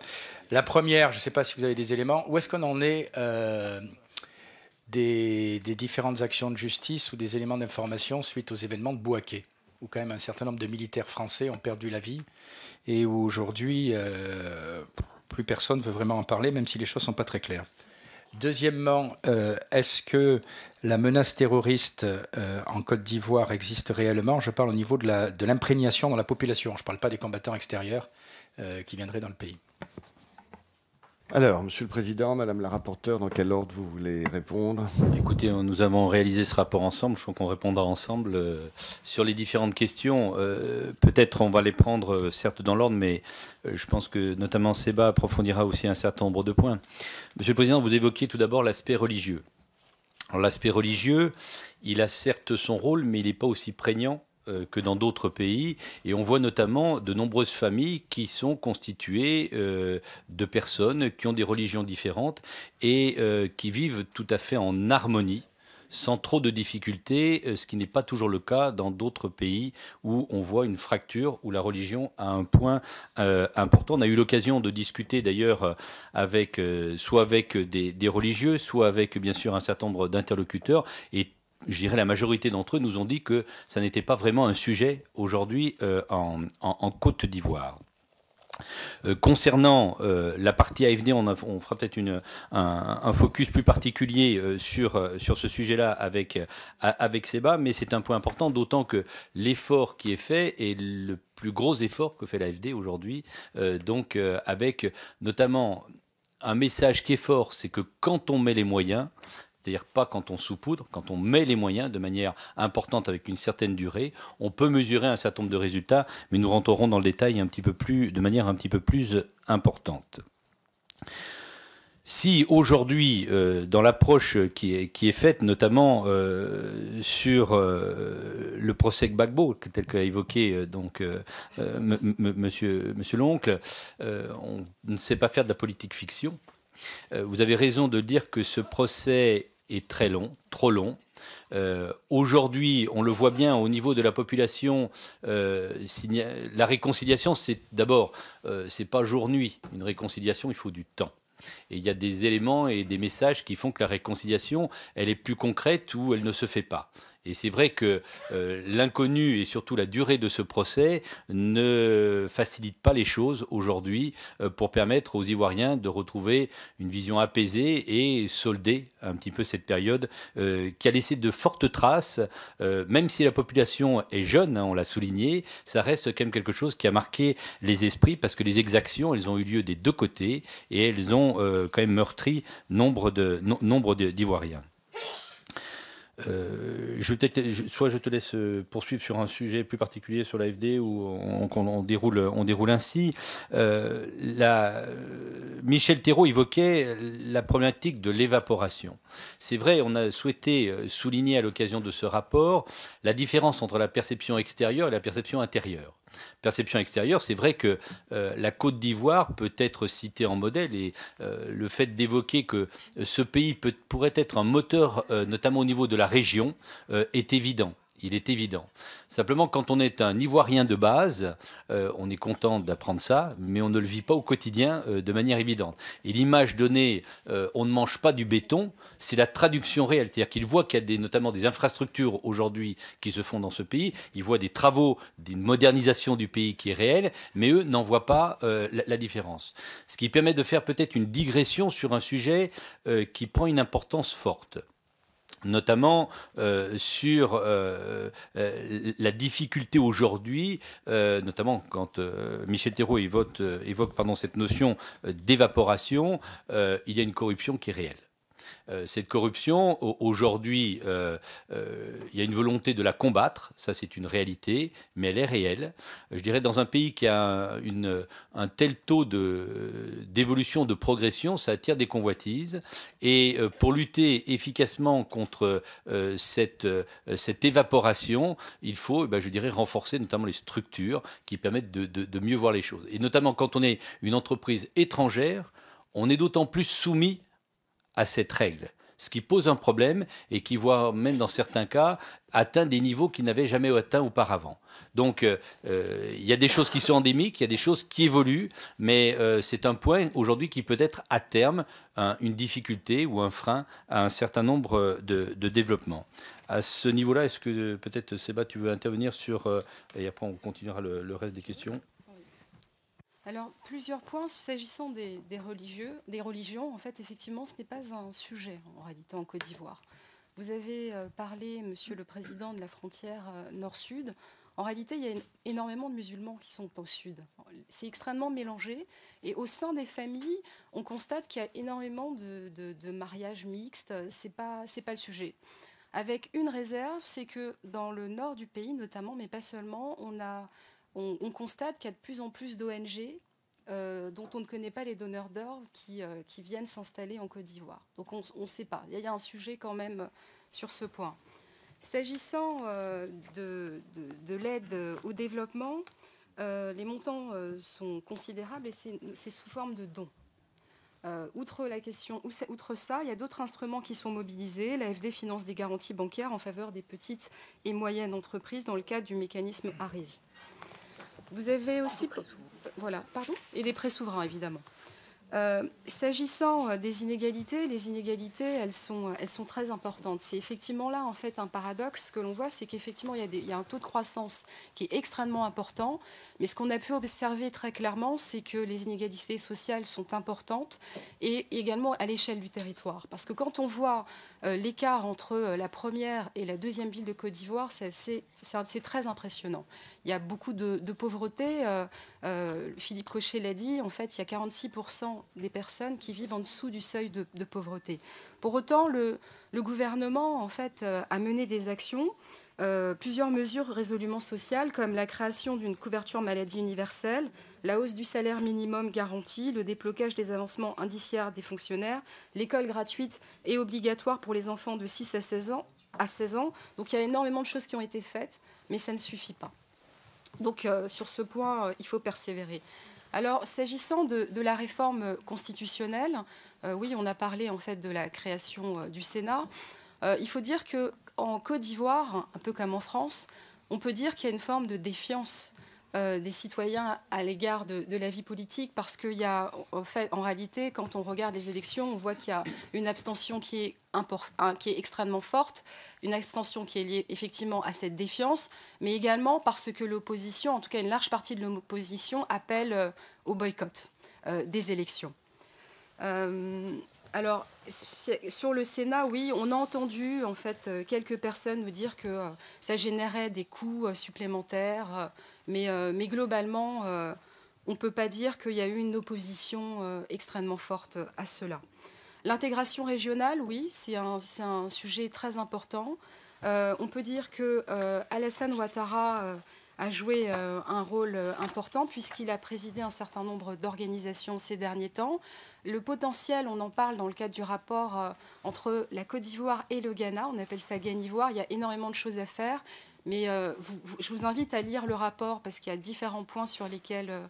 La première, je ne sais pas si vous avez des éléments. Où est-ce qu'on en est des différentes actions de justice ou des éléments d'information suite aux événements de Bouaké, où quand même un certain nombre de militaires français ont perdu la vie et où aujourd'hui, plus personne ne veut vraiment en parler, même si les choses ne sont pas très claires. Deuxièmement, est-ce que la menace terroriste en Côte d'Ivoire existe réellement? Je parle au niveau de l'imprégnation dans la population. Je ne parle pas des combattants extérieurs qui viendraient dans le pays. Alors, Monsieur le Président, Madame la rapporteure, dans quel ordre vous voulez répondre? Écoutez, nous avons réalisé ce rapport ensemble. Je crois qu'on répondra ensemble sur les différentes questions. Peut-être on va les prendre, certes, dans l'ordre, mais je pense que notamment Seba approfondira aussi un certain nombre de points. Monsieur le Président, vous évoquiez tout d'abord l'aspect religieux. Alors, l'aspect religieux, il a certes son rôle, mais il n'est pas aussi prégnant que dans d'autres pays. Et on voit notamment de nombreuses familles qui sont constituées de personnes qui ont des religions différentes et qui vivent tout à fait en harmonie, sans trop de difficultés, ce qui n'est pas toujours le cas dans d'autres pays où on voit une fracture, où la religion a un point important. On a eu l'occasion de discuter d'ailleurs avec, soit avec des religieux, soit avec bien sûr un certain nombre d'interlocuteurs, et je dirais la majorité d'entre eux nous ont dit que ça n'était pas vraiment un sujet aujourd'hui en Côte d'Ivoire. Concernant la partie AFD, on fera peut-être un focus plus particulier sur ce sujet-là avec Seba, mais c'est un point important, d'autant que l'effort qui est fait est le plus gros effort que fait l'AFD aujourd'hui, donc avec notamment un message qui est fort, c'est que quand on met les moyens, c'est-à-dire pas quand on saupoudre, quand on met les moyens de manière importante avec une certaine durée, on peut mesurer un certain nombre de résultats, mais nous rentrerons dans le détail de manière un petit peu plus importante. Si aujourd'hui, dans l'approche qui est faite, notamment sur le procès Gbagbo, tel qu'a évoqué Monsieur l'oncle, on ne sait pas faire de la politique fiction. Vous avez raison de dire que ce procès est très long, trop long. Aujourd'hui, on le voit bien au niveau de la population, la réconciliation, c'est d'abord, c'est pas jour-nuit. Une réconciliation, il faut du temps. Et il y a des éléments et des messages qui font que la réconciliation, elle est plus concrète ou elle ne se fait pas. Et c'est vrai que l'inconnu et surtout la durée de ce procès ne facilite pas les choses aujourd'hui pour permettre aux Ivoiriens de retrouver une vision apaisée et solder un petit peu cette période qui a laissé de fortes traces. Même si la population est jeune, hein, on l'a souligné, ça reste quand même quelque chose qui a marqué les esprits parce que les exactions, elles ont eu lieu des deux côtés et elles ont quand même meurtri nombre d'Ivoiriens. Je te laisse poursuivre sur un sujet plus particulier sur l'AFD où on déroule ainsi. Michel Thérault évoquait la problématique de l'évaporation. C'est vrai, on a souhaité souligner à l'occasion de ce rapport la différence entre la perception extérieure et la perception intérieure. Perception extérieure, c'est vrai que la Côte d'Ivoire peut être citée en modèle et le fait d'évoquer que ce pays pourrait être un moteur, notamment au niveau de la région, est évident. Il est évident. Simplement, quand on est un Ivoirien de base, on est content d'apprendre ça, mais on ne le vit pas au quotidien de manière évidente. Et l'image donnée, on ne mange pas du béton, c'est la traduction réelle. C'est-à-dire qu'ils voient qu'il y a notamment des infrastructures aujourd'hui qui se font dans ce pays, ils voient des travaux, d'une modernisation du pays qui est réelle, mais eux n'en voient pas la différence. Ce qui permet de faire peut-être une digression sur un sujet qui prend une importance forte, notamment sur la difficulté aujourd'hui, notamment quand Michel Thérault évoque cette notion d'évaporation, il y a une corruption qui est réelle. Cette corruption, aujourd'hui, il y a une volonté de la combattre, ça c'est une réalité, mais elle est réelle. Je dirais dans un pays qui a un tel taux d'évolution, de progression, ça attire des convoitises. Et pour lutter efficacement contre cette évaporation, il faut, je dirais, renforcer notamment les structures qui permettent de mieux voir les choses. Et notamment quand on est une entreprise étrangère, on est d'autant plus soumis à cette règle, ce qui pose un problème et qui, voire même dans certains cas, atteint des niveaux qu'il n'avait jamais atteints auparavant. Donc, il y a des choses qui sont endémiques, il y a des choses qui évoluent, mais c'est un point aujourd'hui qui peut être à terme une difficulté ou un frein à un certain nombre de développements. À ce niveau-là, est-ce que peut-être, Seba, tu veux intervenir sur... et après, on continuera le reste des questions. Alors, plusieurs points. S'agissant des religions, en fait, effectivement, ce n'est pas un sujet, en réalité, en Côte d'Ivoire. Vous avez parlé, Monsieur le Président, de la frontière nord-sud. En réalité, il y a énormément de musulmans qui sont au sud. C'est extrêmement mélangé. Et au sein des familles, on constate qu'il y a énormément de mariages mixtes. C'est pas le sujet. Avec une réserve, c'est que dans le nord du pays notamment, mais pas seulement, on constate qu'il y a de plus en plus d'ONG dont on ne connaît pas les donneurs d'ordre qui viennent s'installer en Côte d'Ivoire. Donc on ne sait pas. Il y a un sujet quand même sur ce point. S'agissant de l'aide au développement, les montants sont considérables et c'est sous forme de dons. Outre ça, il y a d'autres instruments qui sont mobilisés. L'AFD finance des garanties bancaires en faveur des petites et moyennes entreprises dans le cadre du mécanisme ARIS. Vous avez aussi... Voilà, pardon. Et les prêts souverains, évidemment. S'agissant des inégalités, les inégalités, elles sont très importantes. C'est effectivement là, en fait, un paradoxe que l'on voit, c'est qu'effectivement, il y a un taux de croissance qui est extrêmement important, mais ce qu'on a pu observer très clairement, c'est que les inégalités sociales sont importantes et également à l'échelle du territoire. Parce que quand on voit l'écart entre la première et la deuxième ville de Côte d'Ivoire, c'est très impressionnant. Il y a beaucoup de pauvreté. Philippe Cochet l'a dit, en fait, il y a 46% des personnes qui vivent en dessous du seuil de pauvreté. Pour autant, le gouvernement, en fait, a mené des actions, plusieurs mesures résolument sociales, comme la création d'une couverture maladie universelle, la hausse du salaire minimum garanti, le déblocage des avancements indiciaires des fonctionnaires, l'école gratuite et obligatoire pour les enfants de 6 à 16 ans. Donc il y a énormément de choses qui ont été faites, mais ça ne suffit pas. Donc sur ce point, il faut persévérer. Alors s'agissant de la réforme constitutionnelle, oui, on a parlé en fait de la création du Sénat. Il faut dire qu'en Côte d'Ivoire, un peu comme en France, on peut dire qu'il y a une forme de défiance des citoyens à l'égard de la vie politique, parce qu'il y a, en réalité, quand on regarde les élections, on voit qu'il y a une abstention qui est extrêmement forte, une abstention qui est liée effectivement à cette défiance, mais également parce que l'opposition, en tout cas une large partie de l'opposition, appelle au boycott des élections. Alors, sur le Sénat, oui, on a entendu en fait quelques personnes nous dire que ça générait des coûts supplémentaires, mais globalement, on ne peut pas dire qu'il y a eu une opposition extrêmement forte à cela. L'intégration régionale, oui, c'est un sujet très important. On peut dire que Alassane Ouattara a joué un rôle important puisqu'il a présidé un certain nombre d'organisations ces derniers temps. Le potentiel, on en parle dans le cadre du rapport entre la Côte d'Ivoire et le Ghana, on appelle ça Ghanivoire, il y a énormément de choses à faire, mais je vous invite à lire le rapport parce qu'il y a différents points sur lesquels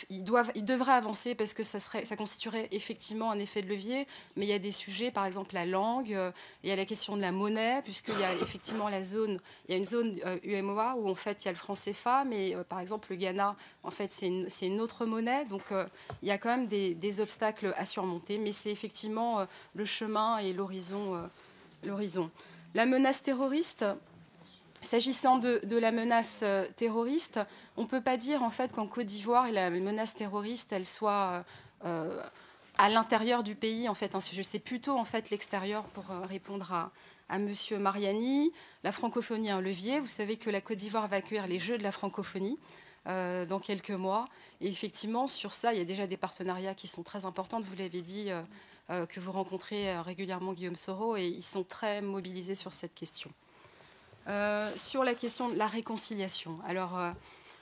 ils devraient avancer parce que ça constituerait effectivement un effet de levier, mais il y a des sujets, par exemple la langue, il y a la question de la monnaie, puisqu'il y a effectivement il y a une zone UMOA où en fait il y a le franc CFA, mais par exemple le Ghana, en fait c'est une autre monnaie, donc il y a quand même des obstacles à surmonter, mais c'est effectivement le chemin et l'horizon. La menace terroriste. S'agissant de la menace terroriste, on ne peut pas dire en fait qu'en Côte d'Ivoire, la menace terroriste, elle soit à l'intérieur du pays. En fait, c'est plutôt en fait l'extérieur pour répondre à Monsieur Mariani. La francophonie est un levier. Vous savez que la Côte d'Ivoire va accueillir les Jeux de la francophonie dans quelques mois. Et effectivement, sur ça, il y a déjà des partenariats qui sont très importants. Vous l'avez dit, que vous rencontrez régulièrement Guillaume Soro, et ils sont très mobilisés sur cette question. Sur la question de la réconciliation. Alors,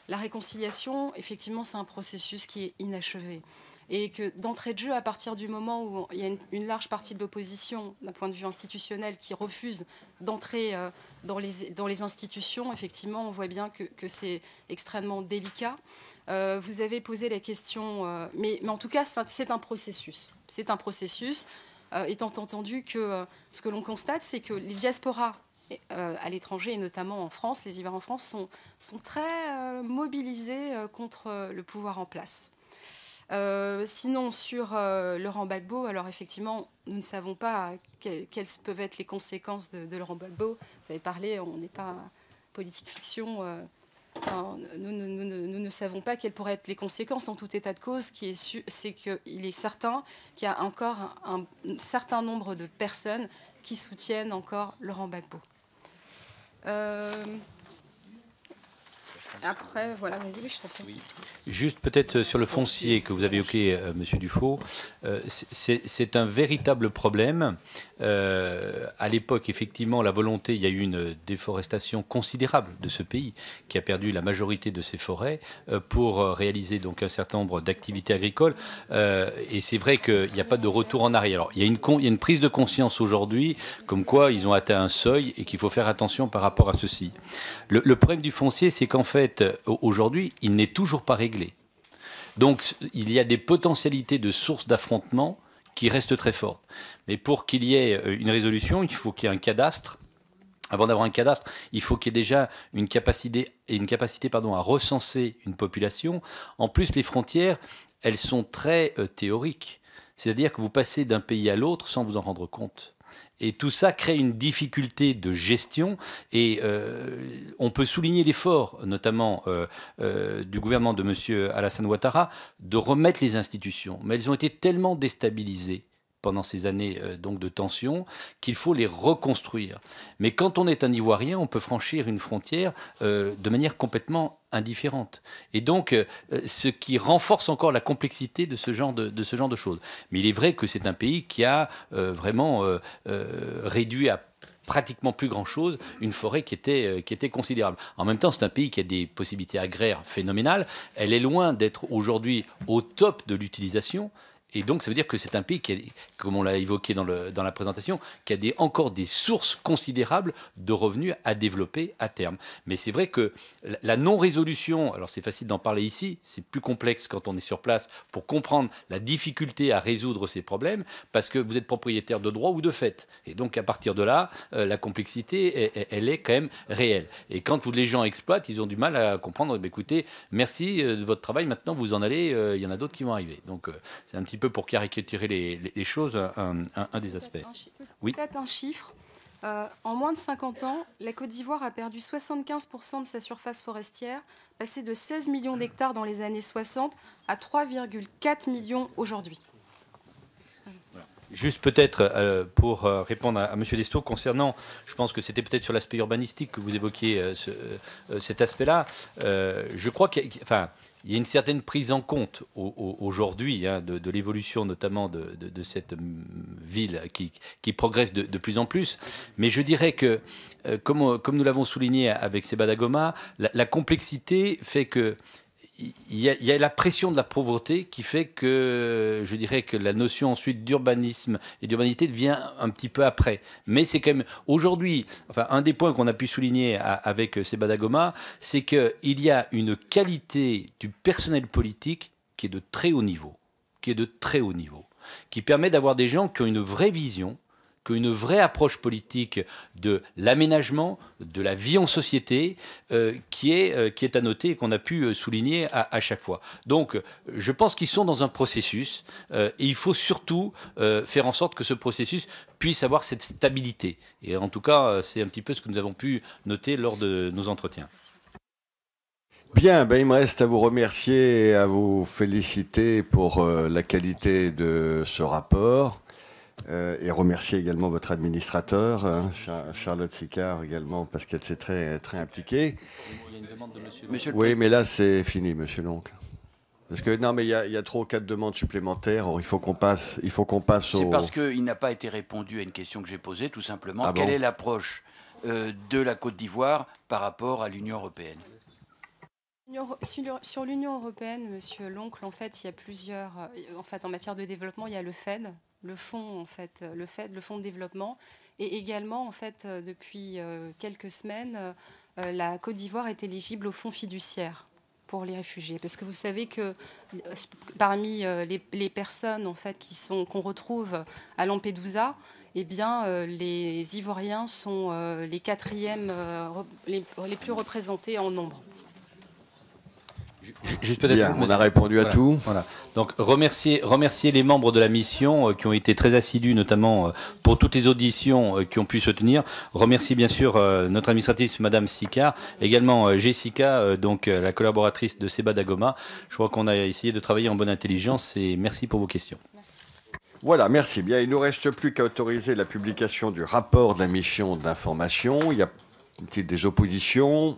la réconciliation, effectivement, c'est un processus qui est inachevé. Et que d'entrée de jeu, à partir du moment où il y a une large partie de l'opposition, d'un point de vue institutionnel, qui refuse d'entrer dans les institutions, effectivement, on voit bien que c'est extrêmement délicat. Vous avez posé la question, mais en tout cas, c'est un processus. C'est un processus, étant entendu que ce que l'on constate, c'est que les diasporas à l'étranger, et notamment en France, les Ivoiriens en France sont très mobilisés contre le pouvoir en place. Sinon, sur Laurent Gbagbo, alors effectivement, nous ne savons pas quelles peuvent être les conséquences de Laurent Gbagbo. Vous avez parlé, on n'est pas politique fiction. Nous ne savons pas quelles pourraient être les conséquences. En tout état de cause, c'est qu'il est certain qu'il y a encore un certain nombre de personnes qui soutiennent encore Laurent Gbagbo. Après, voilà, vas-y, je t'en prie. Oui. Juste peut-être sur le foncier que vous avez évoqué, Monsieur Dufaux, c'est un véritable problème. À l'époque, effectivement, la volonté, il y a eu une déforestation considérable de ce pays qui a perdu la majorité de ses forêts pour réaliser donc un certain nombre d'activités agricoles. Et c'est vrai qu'il n'y a pas de retour en arrière. Alors, il y a une prise de conscience aujourd'hui comme quoi ils ont atteint un seuil et qu'il faut faire attention par rapport à ceci. Le problème du foncier, c'est qu'en fait, aujourd'hui, il n'est toujours pas réglé. Donc, il y a des potentialités de sources d'affrontement qui restent très fortes. Mais pour qu'il y ait une résolution, il faut qu'il y ait un cadastre. Avant d'avoir un cadastre, il faut qu'il y ait déjà une capacité à recenser une population. En plus, les frontières, elles sont très théoriques. C'est-à-dire que vous passez d'un pays à l'autre sans vous en rendre compte. Et tout ça crée une difficulté de gestion. Et on peut souligner l'effort, notamment du gouvernement de M. Alassane Ouattara, de remettre les institutions. Mais elles ont été tellement déstabilisées pendant ces années donc de tension qu'il faut les reconstruire. Mais quand on est un Ivoirien, on peut franchir une frontière de manière complètement indifférente. Et donc, ce qui renforce encore la complexité de ce genre de choses. Mais il est vrai que c'est un pays qui a vraiment réduit à pratiquement plus grand-chose une forêt qui était considérable. En même temps, c'est un pays qui a des possibilités agraires phénoménales. Elle est loin d'être aujourd'hui au top de l'utilisation. Et donc, ça veut dire que c'est un pays qui a, comme on l'a évoqué dans la présentation, qui a encore des sources considérables de revenus à développer à terme. Mais c'est vrai que la non-résolution, alors c'est facile d'en parler ici, c'est plus complexe quand on est sur place pour comprendre la difficulté à résoudre ces problèmes, parce que vous êtes propriétaire de droit ou de fait. Et donc, à partir de là, la complexité, elle est quand même réelle. Et quand les gens exploitent, ils ont du mal à comprendre, écoutez, merci de votre travail, maintenant vous en allez, il y en a d'autres qui vont arriver. Donc, c'est un petit peu pour caricaturer les choses, un des aspects. Oui. Peut-être un chiffre. En moins de 50 ans, la Côte d'Ivoire a perdu 75% de sa surface forestière, passé de 16 millions d'hectares dans les années 60 à 3,4 millions aujourd'hui. Juste peut-être pour répondre à M. Destaux concernant, je pense que c'était peut-être sur l'aspect urbanistique que vous évoquiez cet aspect-là. Je crois qu'il y a une certaine prise en compte aujourd'hui de l'évolution notamment de cette ville qui progresse de plus en plus. Mais je dirais que, comme nous l'avons souligné avec Seba Dagoma, la complexité fait que il y a la pression de la pauvreté qui fait que, je dirais que la notion ensuite d'urbanisme et d'urbanité devient un petit peu après. Mais c'est quand même, aujourd'hui, un des points qu'on a pu souligner avec Seba Dagoma, c'est qu'il y a une qualité du personnel politique qui est de très haut niveau, qui permet d'avoir des gens qui ont une vraie vision, qu'une vraie approche politique de l'aménagement, de la vie en société, qui est à noter et qu'on a pu souligner à chaque fois. Donc, je pense qu'ils sont dans un processus et il faut surtout faire en sorte que ce processus puisse avoir cette stabilité. Et en tout cas, c'est un petit peu ce que nous avons pu noter lors de nos entretiens. Bien, il me reste à vous remercier et à vous féliciter pour la qualité de ce rapport. Et remercier également votre administrateur, Charlotte Sicard également, parce qu'elle s'est très, très impliquée. Il y a une demande de monsieur. Oui, mais là, c'est fini, monsieur l'oncle. Parce que, non, mais il y a 3 ou 4 demandes supplémentaires. Il faut qu'on passe au... C'est parce qu'il n'a pas été répondu à une question que j'ai posée, tout simplement. Quelle est l'approche de la Côte d'Ivoire par rapport à l'Union européenne ? Sur l'Union européenne, monsieur l'oncle, en fait, il y a plusieurs... en matière de développement, il y a le FED, le fonds de développement, et également, en fait, depuis quelques semaines, la Côte d'Ivoire est éligible au fonds fiduciaire pour les réfugiés, parce que vous savez que parmi les personnes, en fait, qu'on retrouve à Lampedusa, eh bien, les Ivoiriens sont les 4e, les plus représentés en nombre. Bien, on a répondu à tout. Voilà. Donc remercier les membres de la mission qui ont été très assidus, notamment pour toutes les auditions qui ont pu se tenir. Remercier bien sûr notre administratrice, Madame Sicard, également Jessica, donc la collaboratrice de Seba Dagoma. Je crois qu'on a essayé de travailler en bonne intelligence et merci pour vos questions. Merci. Voilà, merci. Bien, il ne nous reste plus qu'à autoriser la publication du rapport de la mission d'information. Il y a des oppositions.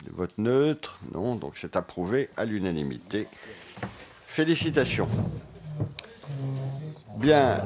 Des votes neutres? Non, donc c'est approuvé à l'unanimité. Félicitations. Bien.